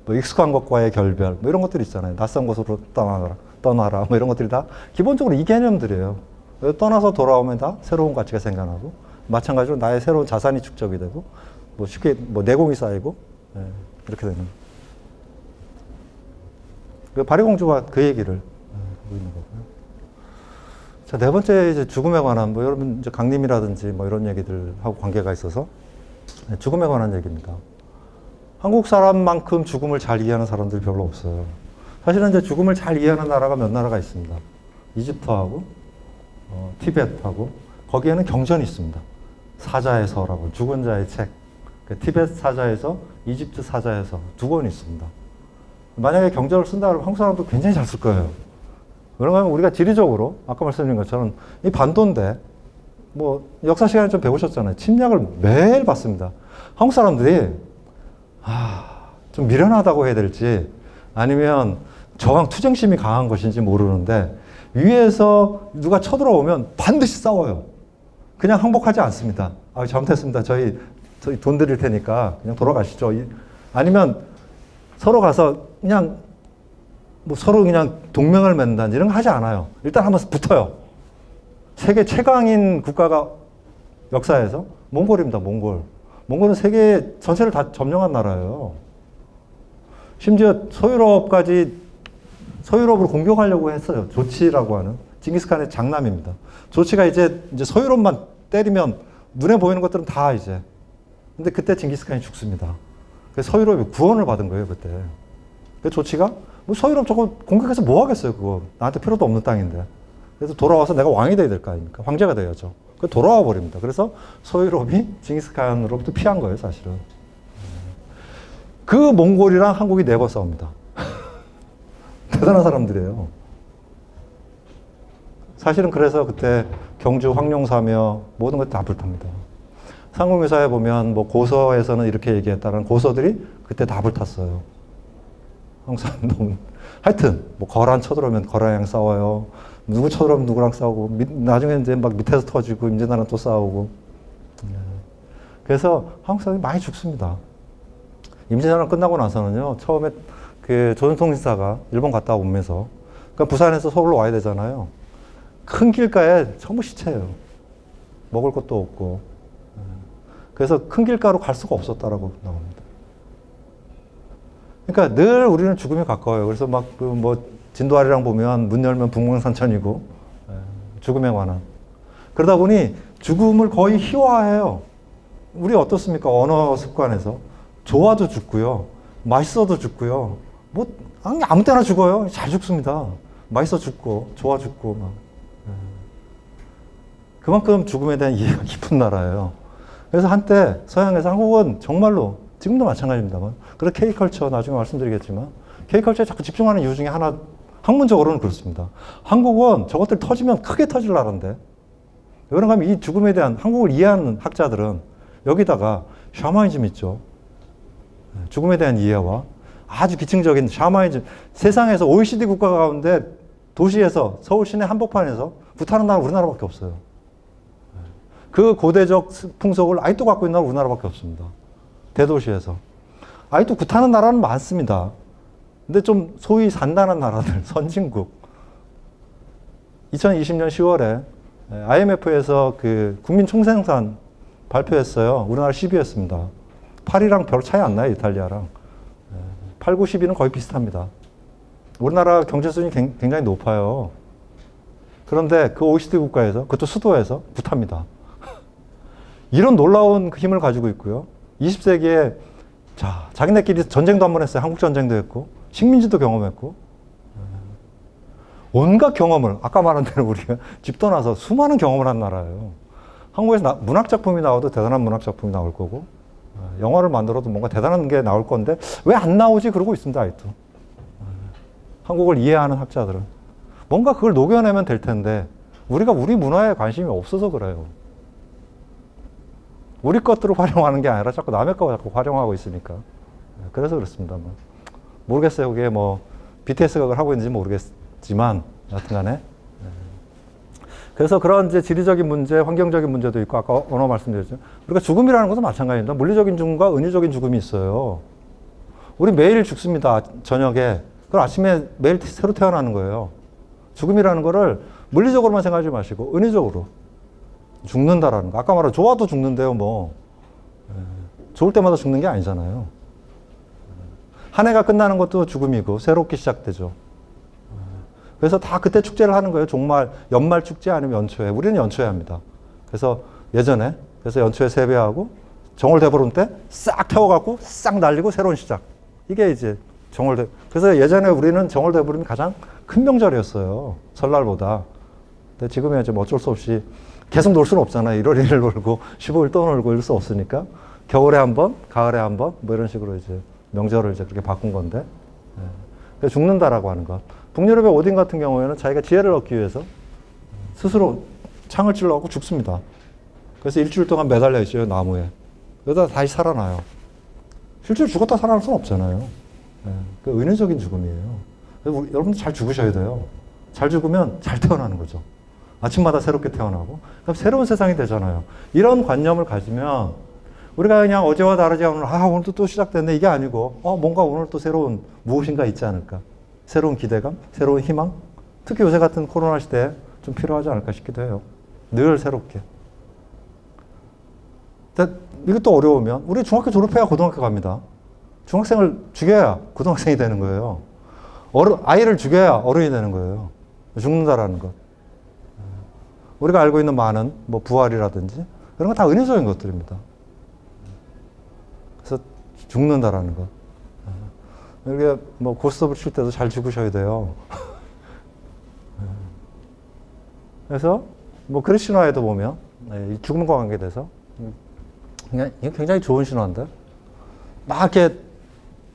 뭐 익숙한 것과의 결별, 뭐 이런 것들이 있잖아요. 낯선 곳으로 떠나라, 뭐 이런 것들이 다 기본적으로 이 개념들이에요. 떠나서 돌아오면 다 새로운 가치가 생겨나고, 마찬가지로 나의 새로운 자산이 축적이 되고, 뭐 쉽게 뭐 내공이 쌓이고, 이렇게 되는. 바리공주가 그 얘기를 하고 있는 거고요. 자, 네 번째 이제 죽음에 관한, 뭐 여러분 이제 강림이라든지 뭐 이런 얘기들하고 관계가 있어서 죽음에 관한 얘기입니다. 한국 사람만큼 죽음을 잘 이해하는 사람들이 별로 없어요. 사실은 이제 죽음을 잘 이해하는 나라가 몇 나라가 있습니다. 이집트하고, 티벳하고, 거기에는 경전이 있습니다. 사자의 서라고, 죽은 자의 책. 티벳 사자에서, 이집트 사자에서 두 권이 있습니다. 만약에 경전을 쓴다 그러면 한국 사람도 굉장히 잘 쓸 거예요. 그러면 우리가 지리적으로, 아까 말씀드린 것처럼, 이 반도인데, 뭐, 역사 시간에 좀 배우셨잖아요. 침략을 매일 받습니다. 한국 사람들이, 좀 미련하다고 해야 될지, 아니면 저항, 투쟁심이 강한 것인지 모르는데, 위에서 누가 쳐들어오면 반드시 싸워요. 그냥 항복하지 않습니다. 잘못했습니다. 저희 돈 드릴 테니까 그냥 돌아가시죠. 아니면 서로 가서 그냥 뭐 서로 그냥 동맹을 맺는다든지 이런 거 하지 않아요. 일단 한번 붙어요. 세계 최강인 국가가 역사에서 몽골입니다. 몽골. 몽골은 세계 전체를 다 점령한 나라예요. 심지어 서유럽을 공격하려고 했어요. 조치라고 하는 징기스칸의 장남입니다. 조치가 이제 서유럽만 때리면 눈에 보이는 것들은 다 이제. 근데 그때 징기스칸이 죽습니다. 그래서 서유럽이 구원을 받은 거예요, 그때. 그 조치가 뭐 서유럽 저거 공격해서 뭐 하겠어요, 그거. 나한테 필요도 없는 땅인데. 그래서 돌아와서 내가 왕이 돼야 될 거 아닙니까? 황제가 돼야죠. 그 돌아와 버립니다. 그래서 서유럽이 징기스칸으로부터 피한 거예요, 사실은. 그 몽골이랑 한국이 네번 싸웁니다. 대단한 사람들이에요. 사실은 그래서 그때 경주 황룡사며 모든 것이 다 불탑니다. 상공유사에 보면 뭐 고서에서는 이렇게 얘기했다는 고서들이 그때 다 불탔어요. 항상 너무 하여튼 뭐 거란 쳐들어오면 거란이랑 싸워요. 누구 쳐들어오면 누구랑 싸우고 나중에 이제 막 밑에서 터지고 임진왜란 또 싸우고. 그래서 한국 사람이 많이 죽습니다. 임진왜란 끝나고 나서는요. 처음에 그 조선통신사가 일본 갔다 오면서 그러니까 부산에서 서울로 와야 되잖아요. 큰 길가에 전부 시체예요. 먹을 것도 없고. 그래서 큰 길가로 갈 수가 없었다라고 나옵니다. 그러니까 늘 우리는 죽음에 가까워요. 그래서 막 그 뭐 진도아리랑 보면 문 열면 북명산천이고 죽음에 관한. 그러다 보니 죽음을 거의 희화해요. 우리 어떻습니까? 언어 습관에서 좋아도 죽고요. 맛있어도 죽고요. 뭐 아무 때나 죽어요. 잘 죽습니다. 맛있어 죽고 좋아 죽고 막. 그만큼 죽음에 대한 이해가 깊은 나라예요. 그래서 한때 서양에서 한국은 정말로 지금도 마찬가지입니다만 그런 K컬처 나중에 말씀드리겠지만 K컬처에 자꾸 집중하는 이유 중에 하나 학문적으로는 그렇습니다. 한국은 저것들 터지면 크게 터질 나라인데 그런가 하면 이 죽음에 대한 한국을 이해하는 학자들은 여기다가 샤머니즘 있죠. 죽음에 대한 이해와 아주 기층적인 샤머니즘. 세상에서 OECD 국가 가운데 도시에서 서울 시내 한복판에서 구타하는 나라는 우리나라밖에 없어요. 그 고대적 풍속을 아직도 갖고 있는 나라는 우리나라밖에 없습니다. 대도시에서. 아직도 구타하는 나라는 많습니다. 근데 좀 소위 산단한 나라들, 선진국. 2020년 10월에 IMF에서 그 국민 총생산 발표했어요. 우리나라 10위였습니다. 8위랑 별 차이 안 나요, 이탈리아랑. 8, 9, 10위는 거의 비슷합니다. 우리나라 경제 수준이 굉장히 높아요. 그런데 그 OECD 국가에서, 그것도 수도에서 구타입니다. 이런 놀라운 힘을 가지고 있고요. 20세기에 자, 자기네끼리 전쟁도 한번 했어요. 한국 전쟁도 했고, 식민지도 경험했고, 온갖 경험을, 아까 말한 대로 우리가 집 떠나서 수많은 경험을 한 나라예요. 한국에서 문학작품이 나와도 대단한 문학작품이 나올 거고, 영화를 만들어도 뭔가 대단한 게 나올 건데, 왜 안 나오지? 그러고 있습니다, 아직도. 한국을 이해하는 학자들은. 뭔가 그걸 녹여내면 될 텐데, 우리가 우리 문화에 관심이 없어서 그래요. 우리 것들을 활용하는 게 아니라 자꾸 남의 거 자꾸 활용하고 있으니까. 그래서 그렇습니다. 모르겠어요. 그게 뭐 BTS가 그걸 하고 있는지 모르겠지만 여하튼 간에. 그래서 그런 이제 지리적인 문제, 환경적인 문제도 있고, 아까 언어 말씀드렸죠. 우리가 죽음이라는 것도 마찬가지입니다. 물리적인 죽음과 은유적인 죽음이 있어요. 우리 매일 죽습니다. 저녁에. 그럼 아침에 매일 새로 태어나는 거예요. 죽음이라는 거를 물리적으로만 생각하지 마시고 은유적으로 죽는다라는 거. 아까 말한 좋아도 죽는데요, 뭐. 좋을 때마다 죽는 게 아니잖아요. 한 해가 끝나는 것도 죽음이고 새롭게 시작되죠. 그래서 다 그때 축제를 하는 거예요. 종말, 연말 축제 아니면 연초에. 우리는 연초에 합니다. 그래서 예전에, 그래서 연초에 세배하고 정월대보름 때 싹 태워갖고 싹 날리고 새로운 시작. 이게 이제 정월대. 그래서 예전에 우리는 정월대보름이 가장 큰 명절이었어요. 설날보다. 근데 지금은 이제 어쩔 수 없이 계속 놀 수는 없잖아요. 1월 1일 놀고 15일 또 놀고 이럴 수 없으니까 겨울에 한 번, 가을에 한 번, 뭐 이런 식으로 이제 명절을 이제 그렇게 바꾼 건데. 그래서 죽는다라고 하는 것. 북유럽의 오딘 같은 경우에는 자기가 지혜를 얻기 위해서 스스로 창을 찔러갖고 죽습니다. 그래서 일주일 동안 매달려 있어요, 나무에. 그러다 다시 살아나요. 실제로 죽었다 살아날 수는 없잖아요. 그 은혜적인 죽음이에요. 그래서 여러분들 잘 죽으셔야 돼요. 잘 죽으면 잘 태어나는 거죠. 아침마다 새롭게 태어나고. 그럼 새로운 세상이 되잖아요. 이런 관념을 가지면 우리가 그냥 어제와 다르지 않은 오늘도 또 시작됐네 이게 아니고 뭔가 오늘 또 새로운 무엇인가 있지 않을까. 새로운 기대감, 새로운 희망. 특히 요새 같은 코로나 시대에 좀 필요하지 않을까 싶기도 해요. 늘 새롭게. 이것도 어려우면 우리 중학교 졸업해야 고등학교 갑니다. 중학생을 죽여야 고등학생이 되는 거예요. 아이를 죽여야 어른이 되는 거예요. 죽는다라는 것. 우리가 알고 있는 많은 뭐 부활이라든지 그런 건 다 은혜적인 것들입니다. 그래서 죽는다라는 것. 이렇게 뭐 고스톱을 칠 때도 잘 죽으셔야 돼요. 그래서 뭐 그리스 신화에도 보면 이 죽음과 관계돼서 이게 굉장히 좋은 신화인데 막 이렇게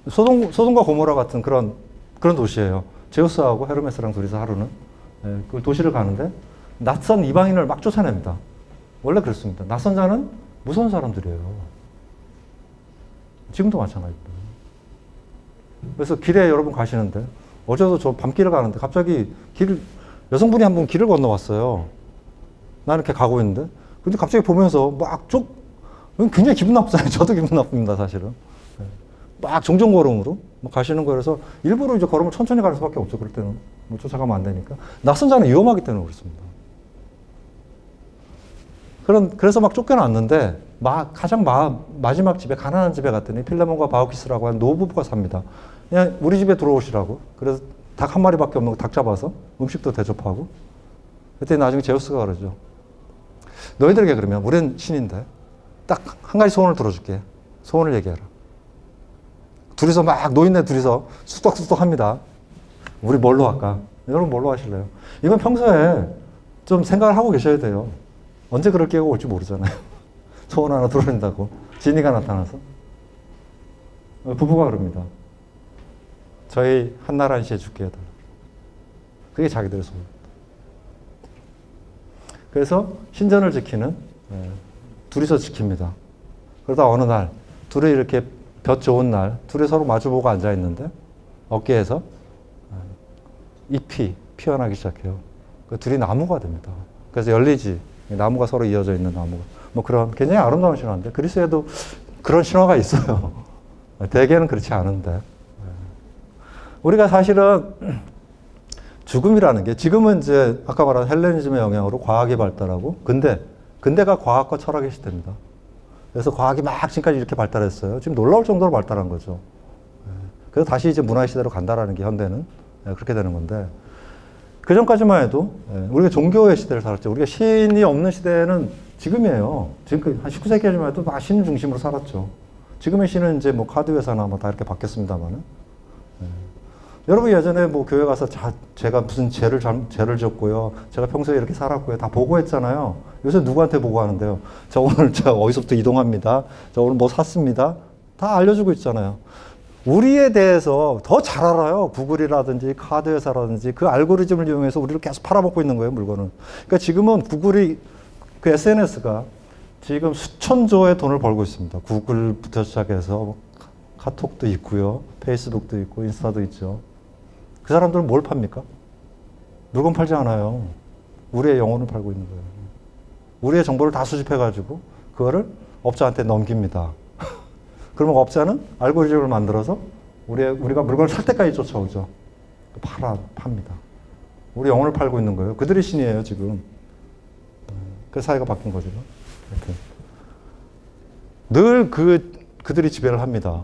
소돔과 고모라 같은 그런 도시예요. 제우스하고 헤르메스랑 둘이서 하루는 그 도시를 가는데 낯선 이방인을 막 쫓아냅니다. 원래 그렇습니다. 낯선 자는 무서운 사람들이에요. 지금도 마찬가지입니다. 그래서 길에 여러분 가시는데 어제도 저 밤길을 가는데 갑자기 여성분이 한 분 길을 건너왔어요. 나는 이렇게 가고 있는데 근데 갑자기 보면서 굉장히 기분 나쁘잖아요. 저도 기분 나쁩니다, 사실은. 막 종종걸음으로 가시는 거예요. 그래서 일부러 이제 걸음을 천천히 가는 수밖에 없죠. 그럴 때는 뭐 쫓아가면 안 되니까. 낯선 자는 위험하기 때문에 그렇습니다. 그래서 막 쫓겨났는데 가장 마지막 집에 가난한 집에 갔더니 필레몬과 바우키스라고 하는 노부부가 삽니다. 그냥 우리 집에 들어오시라고. 그래서 닭 한 마리밖에 없는 거 닭 잡아서 음식도 대접하고. 그때 나중에 제우스가 그러죠. 너희들에게 그러면 우리는 신인데 딱 한 가지 소원을 들어줄게. 소원을 얘기해라. 둘이서 막 노인네 둘이서 쑥덕쑥덕 합니다. 우리 뭘로 할까? 여러분 뭘로 하실래요? 이건 평소에 좀 생각을 하고 계셔야 돼요. 언제 그럴 기회가 올지 모르잖아요. 소원 하나 들어낸다고 지니가 나타나서 부부가 그럽니다. 저희 한나라한 씨에 죽게 해달라. 그게 자기들의 소원입니다. 그래서 신전을 지키는 둘이서 지킵니다. 그러다 어느 날 둘이 이렇게 볕 좋은 날 둘이 서로 마주보고 앉아있는데 어깨에서 잎이 피어나기 시작해요. 둘이 나무가 됩니다. 그래서 열리지. 나무가 서로 이어져 있는 나무가. 뭐 그런 굉장히 아름다운 신화인데 그리스에도 그런 신화가 있어요. 대개는 그렇지 않은데. 우리가 사실은 죽음이라는 게 지금은 이제 아까 말한 헬레니즘의 영향으로 과학이 발달하고 근대가 과학과 철학의 시대입니다. 그래서 과학이 막 지금까지 이렇게 발달했어요. 지금 놀라울 정도로 발달한 거죠. 그래서 다시 이제 문화의 시대로 간다라는 게 현대는 그렇게 되는 건데 그 전까지만 해도 우리가 종교의 시대를 살았죠. 우리가 신이 없는 시대는 지금이에요. 지금 한 19세기까지만 해도 다 신 중심으로 살았죠. 지금의 신은 이제 뭐 카드 회사나 뭐 다 이렇게 바뀌었습니다만은. 여러분 예전에 뭐 교회 가서 제가 무슨 죄를 졌고요. 제가 평소에 이렇게 살았고요. 다 보고했잖아요. 요새 누구한테 보고하는데요. 저 오늘 어디서부터 이동합니다. 저 오늘 뭐 샀습니다. 다 알려주고 있잖아요. 우리에 대해서 더 잘 알아요. 구글이라든지 카드 회사라든지 그 알고리즘을 이용해서 우리를 계속 팔아먹고 있는 거예요, 물건을. 그러니까 지금은 구글이 그 SNS가 지금 수천조의 돈을 벌고 있습니다. 구글부터 시작해서 카톡도 있고요. 페이스북도 있고 인스타도 있죠. 그 사람들은 뭘 팝니까? 물건 팔지 않아요. 우리의 영혼을 팔고 있는 거예요. 우리의 정보를 다 수집해가지고 그거를 업자한테 넘깁니다. 그러면 업자는 알고리즘을 만들어서 우리가 물건을 살 때까지 쫓아오죠. 팝니다. 우리 영혼을 팔고 있는 거예요. 그들이 신이에요, 지금. 그 사회가 바뀐 거죠. 늘 그들이 지배를 합니다.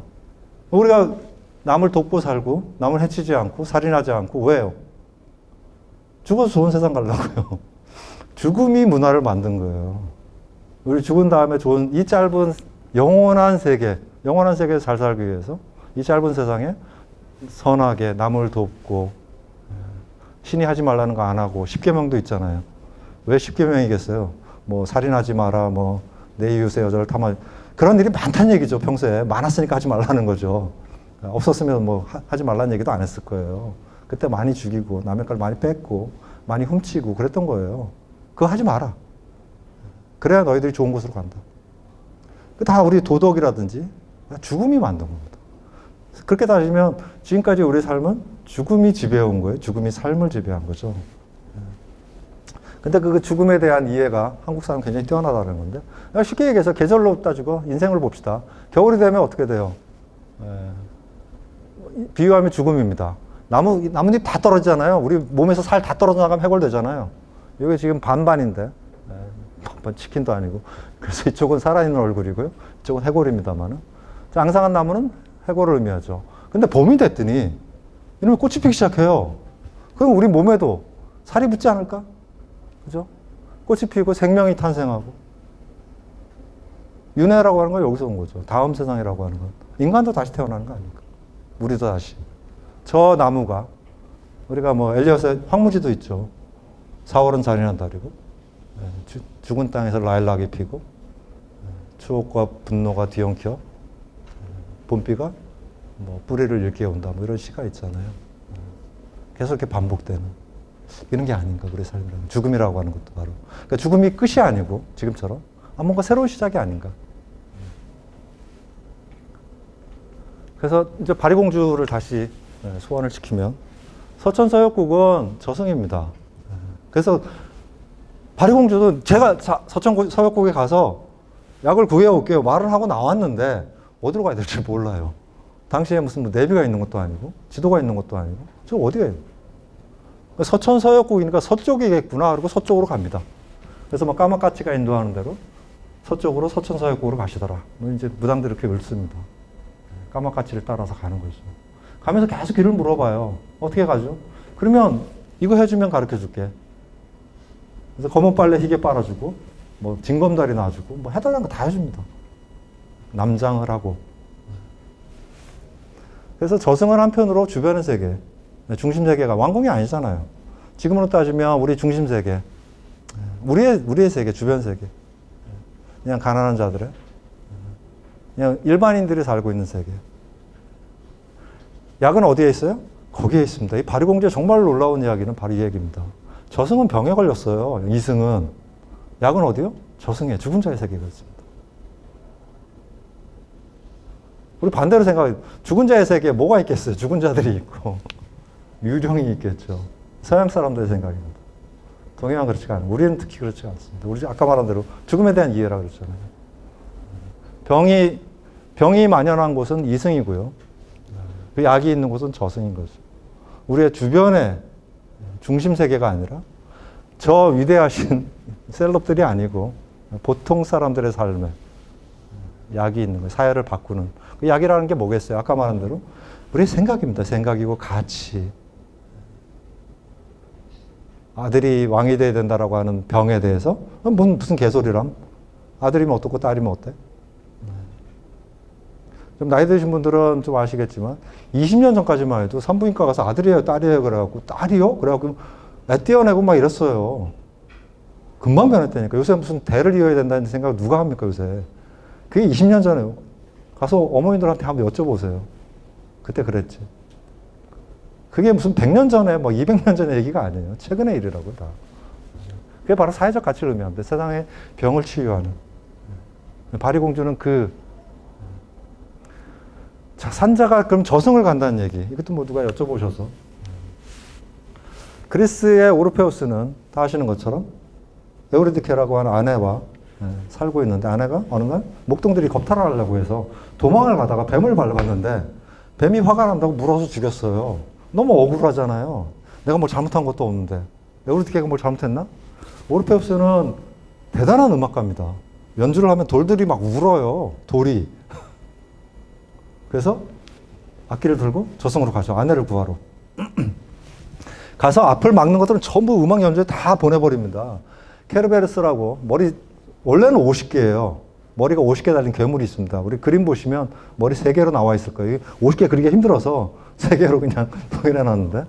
우리가 남을 돕고 살고, 남을 해치지 않고, 살인하지 않고, 왜요? 죽어서 좋은 세상 가려고요. 죽음이 문화를 만든 거예요. 우리 죽은 다음에 좋은, 이 짧은 영원한 세계에서 잘 살기 위해서 이 짧은 세상에 선하게 남을 돕고, 신이 하지 말라는 거 안 하고, 10계명도 있잖아요. 왜 10계명이겠어요? 뭐, 살인하지 마라, 뭐, 내 이웃의 여자를 탐하, 그런 일이 많다는 얘기죠, 평소에. 많았으니까 하지 말라는 거죠. 없었으면 뭐, 하지 말라는 얘기도 안 했을 거예요. 그때 많이 죽이고, 남의 걸 많이 뺏고, 많이 훔치고, 그랬던 거예요. 그거 하지 마라. 그래야 너희들이 좋은 곳으로 간다. 다 우리 도덕이라든지, 죽음이 만든 겁니다. 그렇게 따지면, 지금까지 우리 삶은 죽음이 지배해온 거예요. 죽음이 삶을 지배한 거죠. 근데 그 죽음에 대한 이해가 한국 사람은 굉장히 뛰어나다는 건데, 쉽게 얘기해서 계절로 따지고 인생을 봅시다. 겨울이 되면 어떻게 돼요? 비유하면 죽음입니다. 나뭇잎 다 떨어지잖아요. 우리 몸에서 살 다 떨어져 나가면 해골되잖아요. 이게 지금 반반인데, 반반 치킨도 아니고. 그래서 이쪽은 살아있는 얼굴이고요. 이쪽은 해골입니다만은. 앙상한 나무는 해골을 의미하죠. 근데 봄이 됐더니, 이러면 꽃이 피기 시작해요. 그럼 우리 몸에도 살이 붙지 않을까? 그죠? 꽃이 피고 생명이 탄생하고. 윤회라고 하는 건 여기서 온 거죠. 다음 세상이라고 하는 건. 인간도 다시 태어나는 거 아닙니까? 우리도 다시. 저 나무가, 우리가 뭐 엘리엇의 황무지도 있죠. 4월은 잔인한 달이고, 죽은 땅에서 라일락이 피고, 추억과 분노가 뒤엉켜, 봄비가 뭐 뿌리를 일깨운다. 뭐 이런 시가 있잖아요. 계속 이렇게 반복되는. 이런 게 아닌가, 우리 삶이라는. 죽음이라고 하는 것도 바로. 그러니까 죽음이 끝이 아니고, 지금처럼. 뭔가 새로운 시작이 아닌가. 그래서 이제 바리공주를 다시 소환을 시키면, 서천서역국은 저승입니다. 그래서 바리공주는 제가 서천서역국에 가서 약을 구해올게요. 말을 하고 나왔는데, 어디로 가야 될지 몰라요. 당시에 무슨 뭐 내비가 있는 것도 아니고, 지도가 있는 것도 아니고, 저 어디에 서천서역국이니까 서쪽이겠구나. 그리고 서쪽으로 갑니다. 그래서 뭐 까마까치가 인도하는 대로 서쪽으로 서천서역국으로 가시더라. 뭐 이제 무당들이 이렇게 읊습니다. 까마까치를 따라서 가는 거죠. 가면서 계속 길을 물어봐요. 어떻게 가죠? 그러면 이거 해주면 가르쳐 줄게. 그래서 검은 빨래 희게 빨아주고, 뭐 징검다리 놔주고, 뭐 해달라는 거 다 해줍니다. 남장을 하고. 그래서 저승은 한편으로 주변의 세계, 중심 세계가 왕궁이 아니잖아요. 지금으로 따지면 우리 중심 세계, 우리의 세계, 주변 세계, 그냥 가난한 자들의, 그냥 일반인들이 살고 있는 세계. 약은 어디에 있어요? 거기에 있습니다. 이 바리공주의 정말 놀라운 이야기는 바로 이 얘기입니다. 저승은 병에 걸렸어요. 이승은. 약은 어디요? 저승에, 죽은 자의 세계가 있습니다. 우리 반대로 생각해요. 죽은 자의 세계에 뭐가 있겠어요? 죽은 자들이 있고 유령이 있겠죠. 서양 사람들의 생각입니다. 동양은 그렇지가 않아요. 우리는 특히 그렇지 않습니다. 우리 아까 말한 대로 죽음에 대한 이해라 그랬잖아요. 병이 만연한 곳은 이승이고요. 그 약이 있는 곳은 저승인 거죠. 우리의 주변의 중심 세계가 아니라 저 위대하신 셀럽들이 아니고 보통 사람들의 삶에 약이 있는 거예요. 사회를 바꾸는. 그 약이라는 게 뭐겠어요? 아까 말한 대로 우리의 생각입니다. 생각이고 가치. 아들이 왕이 돼야 된다라고 하는 병에 대해서 무슨 개소리람? 아들이면 어떻고 딸이면 어때? 좀 나이 드신 분들은 좀 아시겠지만 20년 전까지만 해도 산부인과 가서 아들이에요, 딸이에요 그래갖고 딸이요? 그래갖고 애 떼어내고 막 이랬어요. 금방 변했다니까. 요새 무슨 대를 이어야 된다는 생각을 누가 합니까 요새. 그게 20년 전에 가서 어머니들한테 한번 여쭤보세요. 그때 그랬지. 그게 무슨 100년 전에 뭐 200년 전의 얘기가 아니에요. 최근의 일이라고요 다. 그게 바로 사회적 가치를 의미합니다. 세상의 병을 치유하는. 바리공주는 자, 산자가 그럼 저승을 간다는 얘기. 이것도 뭐 누가 여쭤보셔서. 그리스의 오르페우스는 다 아시는 것처럼 에우리디케라고 하는 아내와 살고 있는데 아내가 어느 날 목동들이 겁탈을 하려고 해서 도망을 가다가 뱀을 밟았는데 뱀이 화가 난다고 물어서 죽였어요. 너무 억울하잖아요. 내가 뭘 잘못한 것도 없는데. 에우리디케가 뭘 잘못했나? 오르페우스는 대단한 음악가입니다. 연주를 하면 돌들이 막 울어요. 돌이. 그래서 악기를 들고 저승으로 가죠. 아내를 구하러. 가서 앞을 막는 것들은 전부 음악 연주에 다 보내버립니다. 케르베르스라고 원래는 50개예요. 머리가 50개 달린 괴물이 있습니다. 우리 그림 보시면 머리 3개로 나와 있을 거예요. 50개 그리기 힘들어서 3개로 그냥 표현해놨는데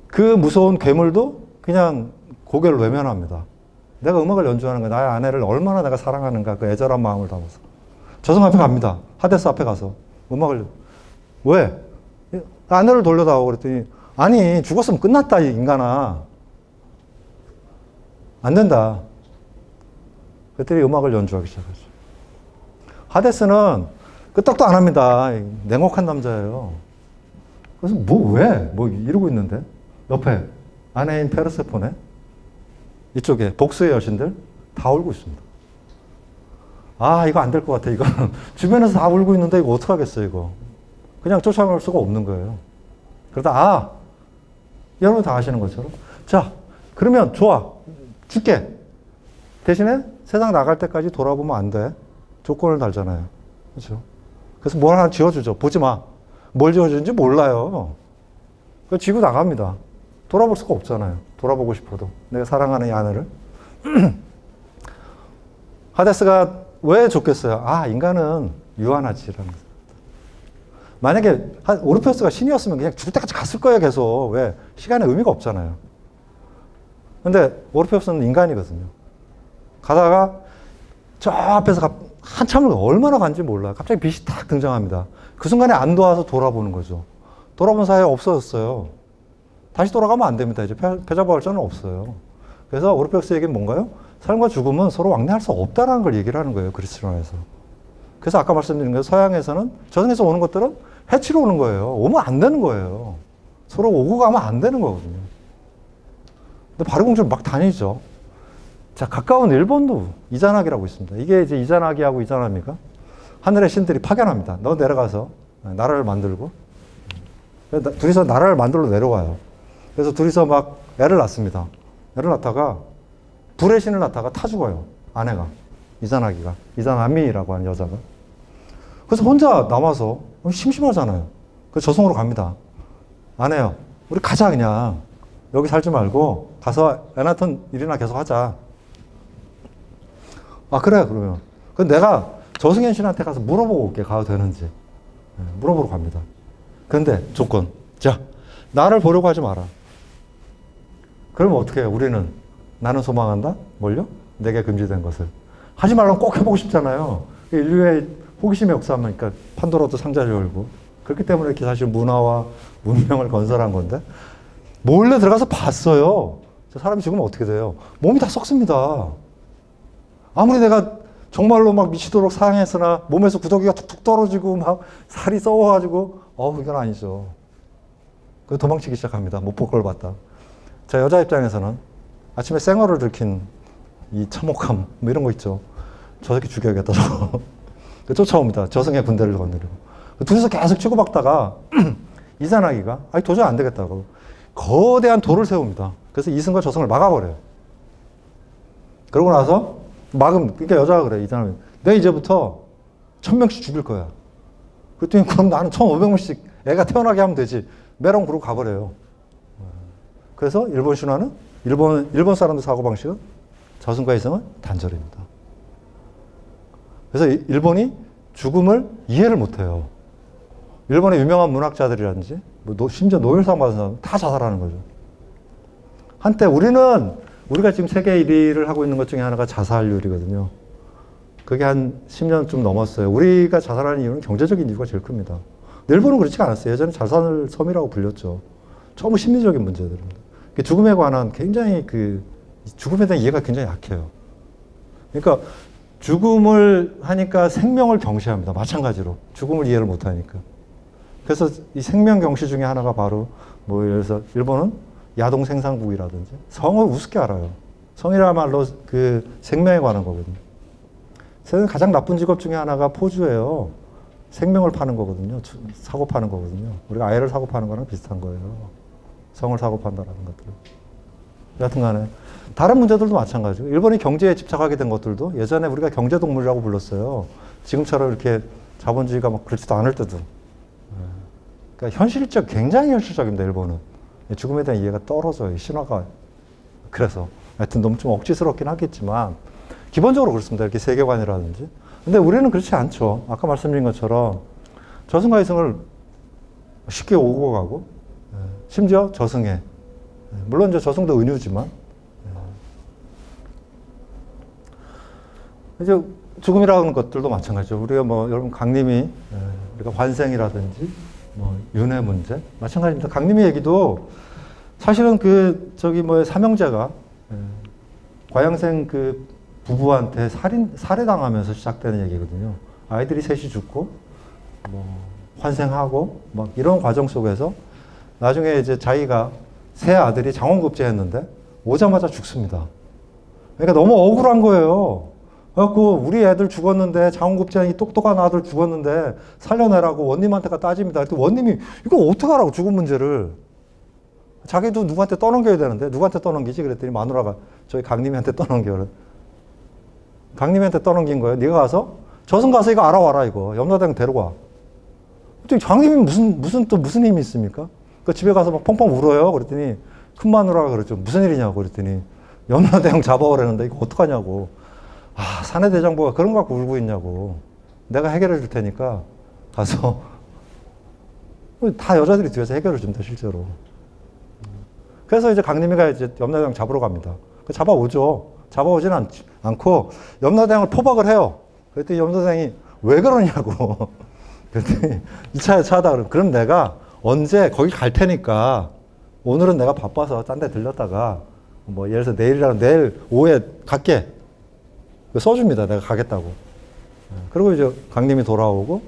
그 무서운 괴물도 그냥 고개를 외면합니다. 내가 음악을 연주하는 거야. 나의 아내를 얼마나 내가 사랑하는가 그 애절한 마음을 담아서 저승 앞에 갑니다. 하데스 앞에 가서 음악을 왜? 아내를 돌려다오 그랬더니 아니 죽었으면 끝났다 이 인간아. 안 된다. 그랬더니 음악을 연주하기 시작하죠. 하데스는 끄떡도 안 합니다. 냉혹한 남자예요. 그래서 왜? 이러고 있는데 옆에 아내인 페르세포네 이쪽에 복수의 여신들 다 울고 있습니다. 아 이거 안 될 것 같아. 이거 주변에서 다 울고 있는데 이거 어떡하겠어 이거. 그냥 쫓아갈 수가 없는 거예요. 그러다 여러분 다 아시는 것처럼 자 그러면 좋아 줄게. 대신에 세상 나갈 때까지 돌아보면 안 돼. 조건을 달잖아요. 그렇죠? 그래서 뭘 하나 지어주죠. 보지 마. 뭘 지어주는지 몰라요. 그래서 지고 나갑니다. 돌아볼 수가 없잖아요. 돌아보고 싶어도. 내가 사랑하는 이 아내를. 하데스가 왜 좋겠어요? 인간은 유한하지라는 거죠. 만약에 오르페우스가 신이었으면 그냥 죽을 때까지 갔을 거예요, 계속. 왜? 시간에 의미가 없잖아요. 근데 오르페우스는 인간이거든요. 가다가 저 앞에서 한참을 얼마나 간지 몰라요. 갑자기 빛이 탁 등장합니다. 그 순간에 안 도와서 돌아보는 거죠. 돌아본 사이에 없어졌어요. 다시 돌아가면 안 됩니다. 이제 패자부활전은 없어요. 그래서 오르페우스 얘기는 뭔가요? 삶과 죽음은 서로 왕래할 수 없다는 걸 얘기를 하는 거예요. 그리스도인에서. 그래서 아까 말씀드린 거 서양에서는 저승에서 오는 것들은 해치러 오는 거예요. 오면 안 되는 거예요. 서로 오고 가면 안 되는 거거든요. 근데 바르공주는 막 다니죠. 자, 가까운 일본도 이자나기라고 있습니다. 이게 이제 이자나기하고 이자나미가 하늘의 신들이 파견합니다. 너 내려가서 나라를 만들고. 둘이서 나라를 만들러 내려와요. 그래서 둘이서 막 애를 낳습니다. 애를 낳다가 불의 신을 낳다가 타 죽어요. 아내가. 이자나기가. 이자나미라고 하는 여자가. 그래서 혼자 남아서 심심하잖아요. 그래서 저승으로 갑니다. 아내요. 우리 가자 그냥. 여기 살지 말고 가서 애 낳던 일이나 계속 하자. 그래 그러면. 그럼 내가 저승현 신한테 가서 물어보고 올게. 가도 되는지. 물어보러 갑니다. 그런데 조건. 자, 나를 보려고 하지 마라. 그러면 어떻게 해요? 우리는 나는 소망한다? 뭘요? 내게 금지된 것을. 하지 말라면 꼭 해보고 싶잖아요. 인류의 호기심의 역사니까 판도라도 상자를 열고. 그렇기 때문에 이렇게 사실 문화와 문명을 건설한 건데 몰래 들어가서 봤어요. 사람이 죽으면 어떻게 돼요? 몸이 다 썩습니다. 아무리 내가 정말로 막 미치도록 사랑했으나 몸에서 구더기가 툭툭 떨어지고 막 살이 썩어가지고 이건 아니죠. 그래서 도망치기 시작합니다. 못 볼 걸 봤다. 자, 여자 입장에서는 아침에 생얼을 들킨 이 참혹함 뭐 이런 거 있죠. 저 새끼 죽여야겠다 저거. 쫓아옵니다. 저승의 군대를 건드리고. 둘이서 계속 치고받다가 이자나기가 도저히 안 되겠다고 거대한 돌을 세웁니다. 그래서 이승과 저승을 막아버려요. 그러고 나서 그러니까 여자가 그래. 이자나기. 내가 이제부터 1000명씩 죽일 거야. 그랬더니 그럼 나는 1500명씩 애가 태어나게 하면 되지. 메롱 그러고 가버려요. 그래서 일본 신화는 일본 사람들 사고방식은 저승과 이승은 단절입니다. 그래서 일본이 죽음을 이해를 못해요. 일본의 유명한 문학자들이라든지 심지어 노벨상 받은 사람 다 자살하는 거죠. 한때 우리가 지금 세계 1위를 하고 있는 것 중에 하나가 자살률이거든요. 그게 한 10년쯤 넘었어요. 우리가 자살하는 이유는 경제적인 이유가 제일 큽니다. 일본은 그렇지가 않았어요. 예전에 자살 섬이라고 불렸죠. 전부 심리적인 문제들입니다. 죽음에 관한 굉장히 죽음에 대한 이해가 굉장히 약해요. 그러니까 죽음을 하니까 생명을 경시합니다. 마찬가지로. 죽음을 이해를 못하니까. 그래서 이 생명 경시 중에 하나가 바로 뭐 예를 들어서 일본은 야동 생산국이라든지 성을 우습게 알아요. 성이라말로 그 생명에 관한 거거든요. 세상 가장 나쁜 직업 중에 하나가 포주예요. 생명을 파는 거거든요. 사고 파는 거거든요. 우리가 아이를 사고 파는 거랑 비슷한 거예요. 성을 사고 판다라는 것들. 여하튼 간에 다른 문제들도 마찬가지고 일본이 경제에 집착하게 된 것들도 예전에 우리가 경제동물이라고 불렀어요. 지금처럼 이렇게 자본주의가 막 그렇지도 않을 때도. 그러니까 굉장히 현실적입니다. 일본은. 죽음에 대한 이해가 떨어져요. 신화가. 그래서 하여튼 너무 좀 억지스럽긴 하겠지만 기본적으로 그렇습니다. 이렇게 세계관이라든지. 근데 우리는 그렇지 않죠. 아까 말씀드린 것처럼 저승과 이승을 쉽게 오고 가고 심지어 저승에 물론 이제 저승도 은유지만 이제 죽음이라는 것들도 마찬가지죠. 우리가 뭐 여러분 강림이 우리가 환생이라든지 뭐 윤회 문제 마찬가지입니다. 강림이 얘기도 사실은 그 저기 뭐 삼형제가 과양생 그 부부한테 살해당하면서 시작되는 얘기거든요. 아이들이 셋이 죽고 뭐 환생하고 막 이런 과정 속에서 나중에 이제 자기가 세 아들이 장원급제했는데 오자마자 죽습니다. 그러니까 너무 억울한 거예요. 그래갖고 우리 애들 죽었는데 장원급제한 이 똑똑한 아들 죽었는데 살려내라고 원님한테가 따집니다. 그랬더니 원님이 이거 어떡하라고 죽은 문제를. 자기도 누구한테 떠넘겨야 되는데 누구한테 떠넘기지? 그랬더니 마누라가 저희 강림이한테 떠넘겨요. 강림이한테 떠넘긴 거예요. 네가 가서 저승 가서 이거 알아와라 이거. 염라대왕 데려와. 강림이 무슨 힘이 있습니까? 그 집에 가서 막 펑펑 울어요. 그랬더니 큰 마누라가 그랬죠. 무슨 일이냐고 그랬더니 염라대왕 잡아오라는데 이거 어떡하냐고. 아, 사내대장부가 그런 거 갖고 울고 있냐고. 내가 해결해 줄 테니까 가서 다 여자들이 뒤에서 해결을 줍니다, 실제로. 그래서 이제 강림이가 이제 염라대왕 잡으러 갑니다. 잡아오죠. 잡아오지는 않고 염라대왕을 포박을 해요. 그랬더니 염라대왕이 왜 그러냐고. 그랬더니 이 차에 차다. 그럼 내가 언제 거기 갈 테니까 오늘은 내가 바빠서 딴 데 들렸다가 뭐 예를 들어서 내일 오후에 갈게. 써줍니다. 내가 가겠다고. 그리고 이제 강림이 돌아오고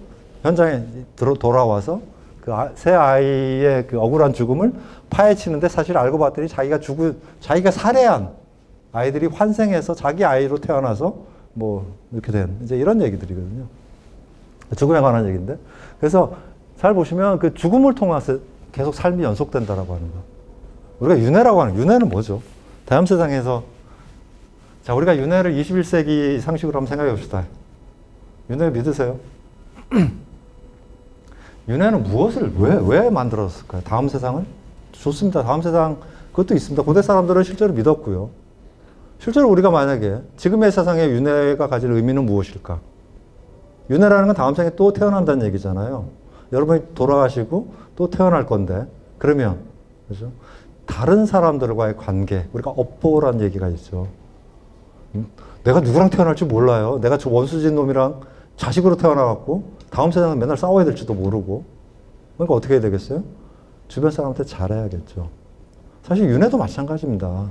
현장에 돌아와서 그 새 아이의 그 억울한 죽음을 파헤치는데 사실 알고 봤더니 자기가 살해한 아이들이 환생해서 자기 아이로 태어나서 뭐 이렇게 된 이제 이런 얘기들이거든요. 죽음에 관한 얘기인데. 그래서 잘 보시면 그 죽음을 통해서 계속 삶이 연속된다라고 하는 거. 우리가 윤회라고 하는 윤회는 뭐죠? 다음 세상에서 자, 우리가 윤회를 21세기 상식으로 한번 생각해 봅시다. 윤회 믿으세요? 윤회는 무엇을, 왜 만들었을까요? 다음 세상을? 좋습니다. 다음 세상, 그것도 있습니다. 고대 사람들은 실제로 믿었고요. 실제로 우리가 만약에 지금의 세상에 윤회가 가질 의미는 무엇일까? 윤회라는 건 다음 생에 또 태어난다는 얘기잖아요. 여러분이 돌아가시고 또 태어날 건데, 그러면, 그죠? 다른 사람들과의 관계, 우리가 업보라는 얘기가 있죠. 내가 누구랑 태어날지 몰라요. 내가 저 원수진 놈이랑 자식으로 태어나갖고 다음 세상은 맨날 싸워야 될지도 모르고. 그러니까 어떻게 해야 되겠어요? 주변 사람한테 잘해야겠죠. 사실 윤회도 마찬가지입니다.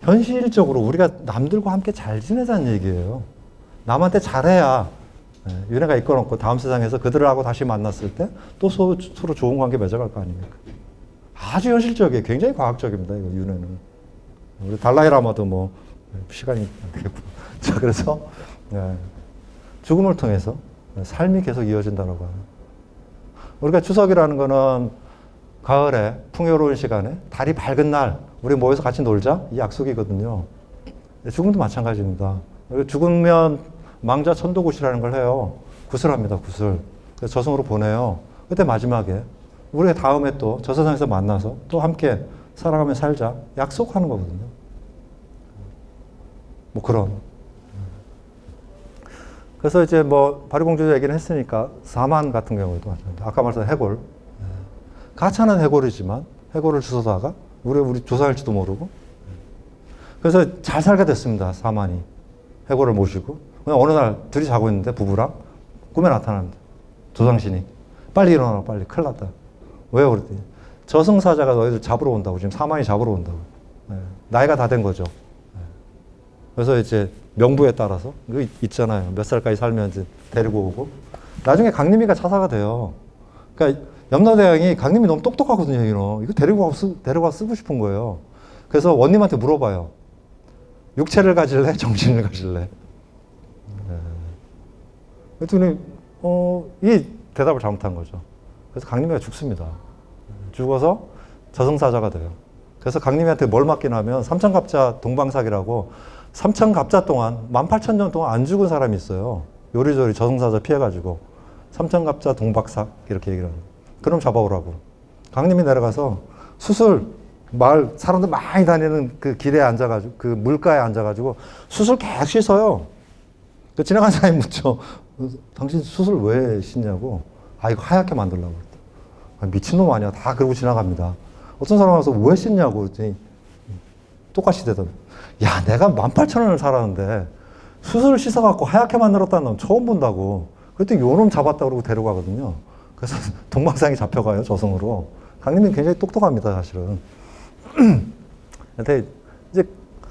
현실적으로 우리가 남들과 함께 잘 지내자는 얘기예요. 남한테 잘해야 윤회가 이끌어놓고 다음 세상에서 그들하고 다시 만났을 때 또 서로 좋은 관계 맺어갈 거 아닙니까? 아주 현실적이에요. 굉장히 과학적입니다. 이거 윤회는. 우리 달라이라마도 뭐 시간이 안 되겠고. 자, 그래서 죽음을 통해서 삶이 계속 이어진다고 하는. 우리가 추석이라는 거는 가을에 풍요로운 시간에 달이 밝은 날 우리 모여서 같이 놀자 이 약속이거든요. 죽음도 마찬가지입니다. 죽으면 망자 천도굿이라는 걸 해요. 구슬합니다. 구슬. 그래서 저승으로 보내요. 그때 마지막에 우리가 다음에 또 저 세상에서 만나서 또 함께 살아가며 살자 약속하는 거거든요. 뭐 그런. 그래서 이제 뭐 바리공주 얘기를 했으니까 사만 같은 경우도 마찬가지입니다. 아까 말씀한 해골. 가차는 해골이지만 해골을 주워다가 우리 조사할지도 모르고. 그래서 잘 살게 됐습니다. 사만이. 해골을 모시고. 어느 날 둘이 자고 있는데 부부랑 꿈에 나타납니다. 조상신이. 빨리 일어나라 빨리. 큰일 났다. 왜요? 그랬더니 저승사자가 너희들 잡으러 온다고. 지금 사만이 잡으러 온다고. 나이가 다 된 거죠. 그래서 이제 명부에 따라서 이거 있잖아요. 몇 살까지 살면 이제 데리고 오고 나중에 강림이가 차사가 돼요. 그러니까 염라대왕이 강림이 너무 똑똑하거든요, 이거 데리고 와서 쓰고 싶은 거예요. 그래서 원님한테 물어봐요. 육체를 가질래? 정신을 가질래? 네. 그랬더니, 이 대답을 잘못한 거죠. 그래서 강림이가 죽습니다. 죽어서 저승사자가 돼요. 그래서 강림이한테 뭘 맡기냐면 삼천갑자 동방사기라고 3천갑자 동안 18,000년 동안 안 죽은 사람이 있어요. 요리조리 저승사자 피해가지고 3천갑자 동박사 이렇게 얘기를 합니다. 그럼 잡아오라고. 강림이 내려가서 수술 마을 사람들 많이 다니는 그 길에 앉아가지고 그 물가에 앉아가지고 수술 계속 씻어요. 그 지나간 사람이 묻죠. 당신 수술 왜 씻냐고. 아 이거 하얗게 만들려고 그랬다. 아, 미친놈 아니야. 다 그러고 지나갑니다. 어떤 사람 와서 왜 씻냐고 그랬더니 똑같이 대답해. 야 내가 18,000원을 살았는데 수술을 씻어갖고 하얗게 만들었다는 건 처음 본다고. 그랬더니 요놈 잡았다 그러고 데려가거든요. 그래서 동방상이 잡혀가요. 저승으로. 강림이 굉장히 똑똑합니다. 사실은. 근데 이제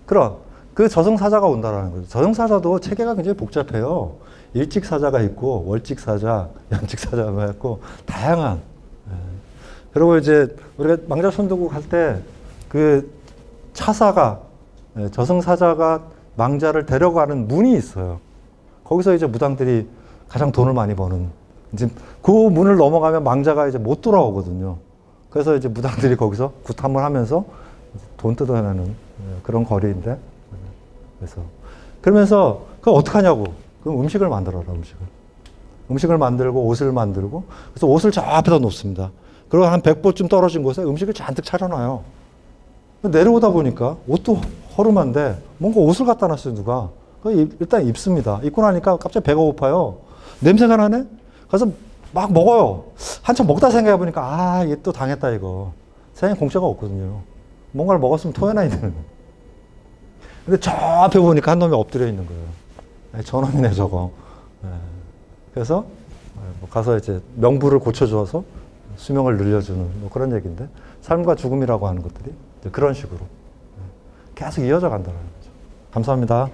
그런 그 저승사자가 온다라는 거죠. 저승사자도 체계가 굉장히 복잡해요. 일직사자가 있고 월직사자, 연직사자가 있고 다양한. 그리고 이제 우리가 망자선도국 할 때 그 차사가 저승사자가 망자를 데려가는 문이 있어요. 거기서 이제 무당들이 가장 돈을 많이 버는 이제 그 문을 넘어가면 망자가 이제 못 돌아오거든요. 그래서 이제 무당들이 거기서 굿함을 하면서 돈 뜯어내는 그런 거리인데 그래서 그러면서 그럼 어떡하냐고. 그럼 음식을 만들어라. 음식을 만들고 옷을 만들고 그래서 옷을 저 앞에다 놓습니다. 그리고 한 100보쯤 떨어진 곳에 음식을 잔뜩 차려놔요. 내려오다 보니까 옷도 허름한데 뭔가 옷을 갖다 놨어요. 누가. 일단 입습니다. 입고 나니까 갑자기 배가 고파요. 냄새가 나네? 그래서 막 먹어요. 한참 먹다 생각해보니까 아 이게 또 당했다 이거. 세상에 공짜가 없거든요. 뭔가를 먹었으면 토해놔야 되는 거예요. 근데 저 앞에 보니까 한 놈이 엎드려 있는 거예요. 저놈이네 저거. 그래서 가서 이제 명부를 고쳐줘서 수명을 늘려주는 뭐 그런 얘기인데 삶과 죽음이라고 하는 것들이 그런 식으로 계속 이어져 간다는 거죠. 감사합니다.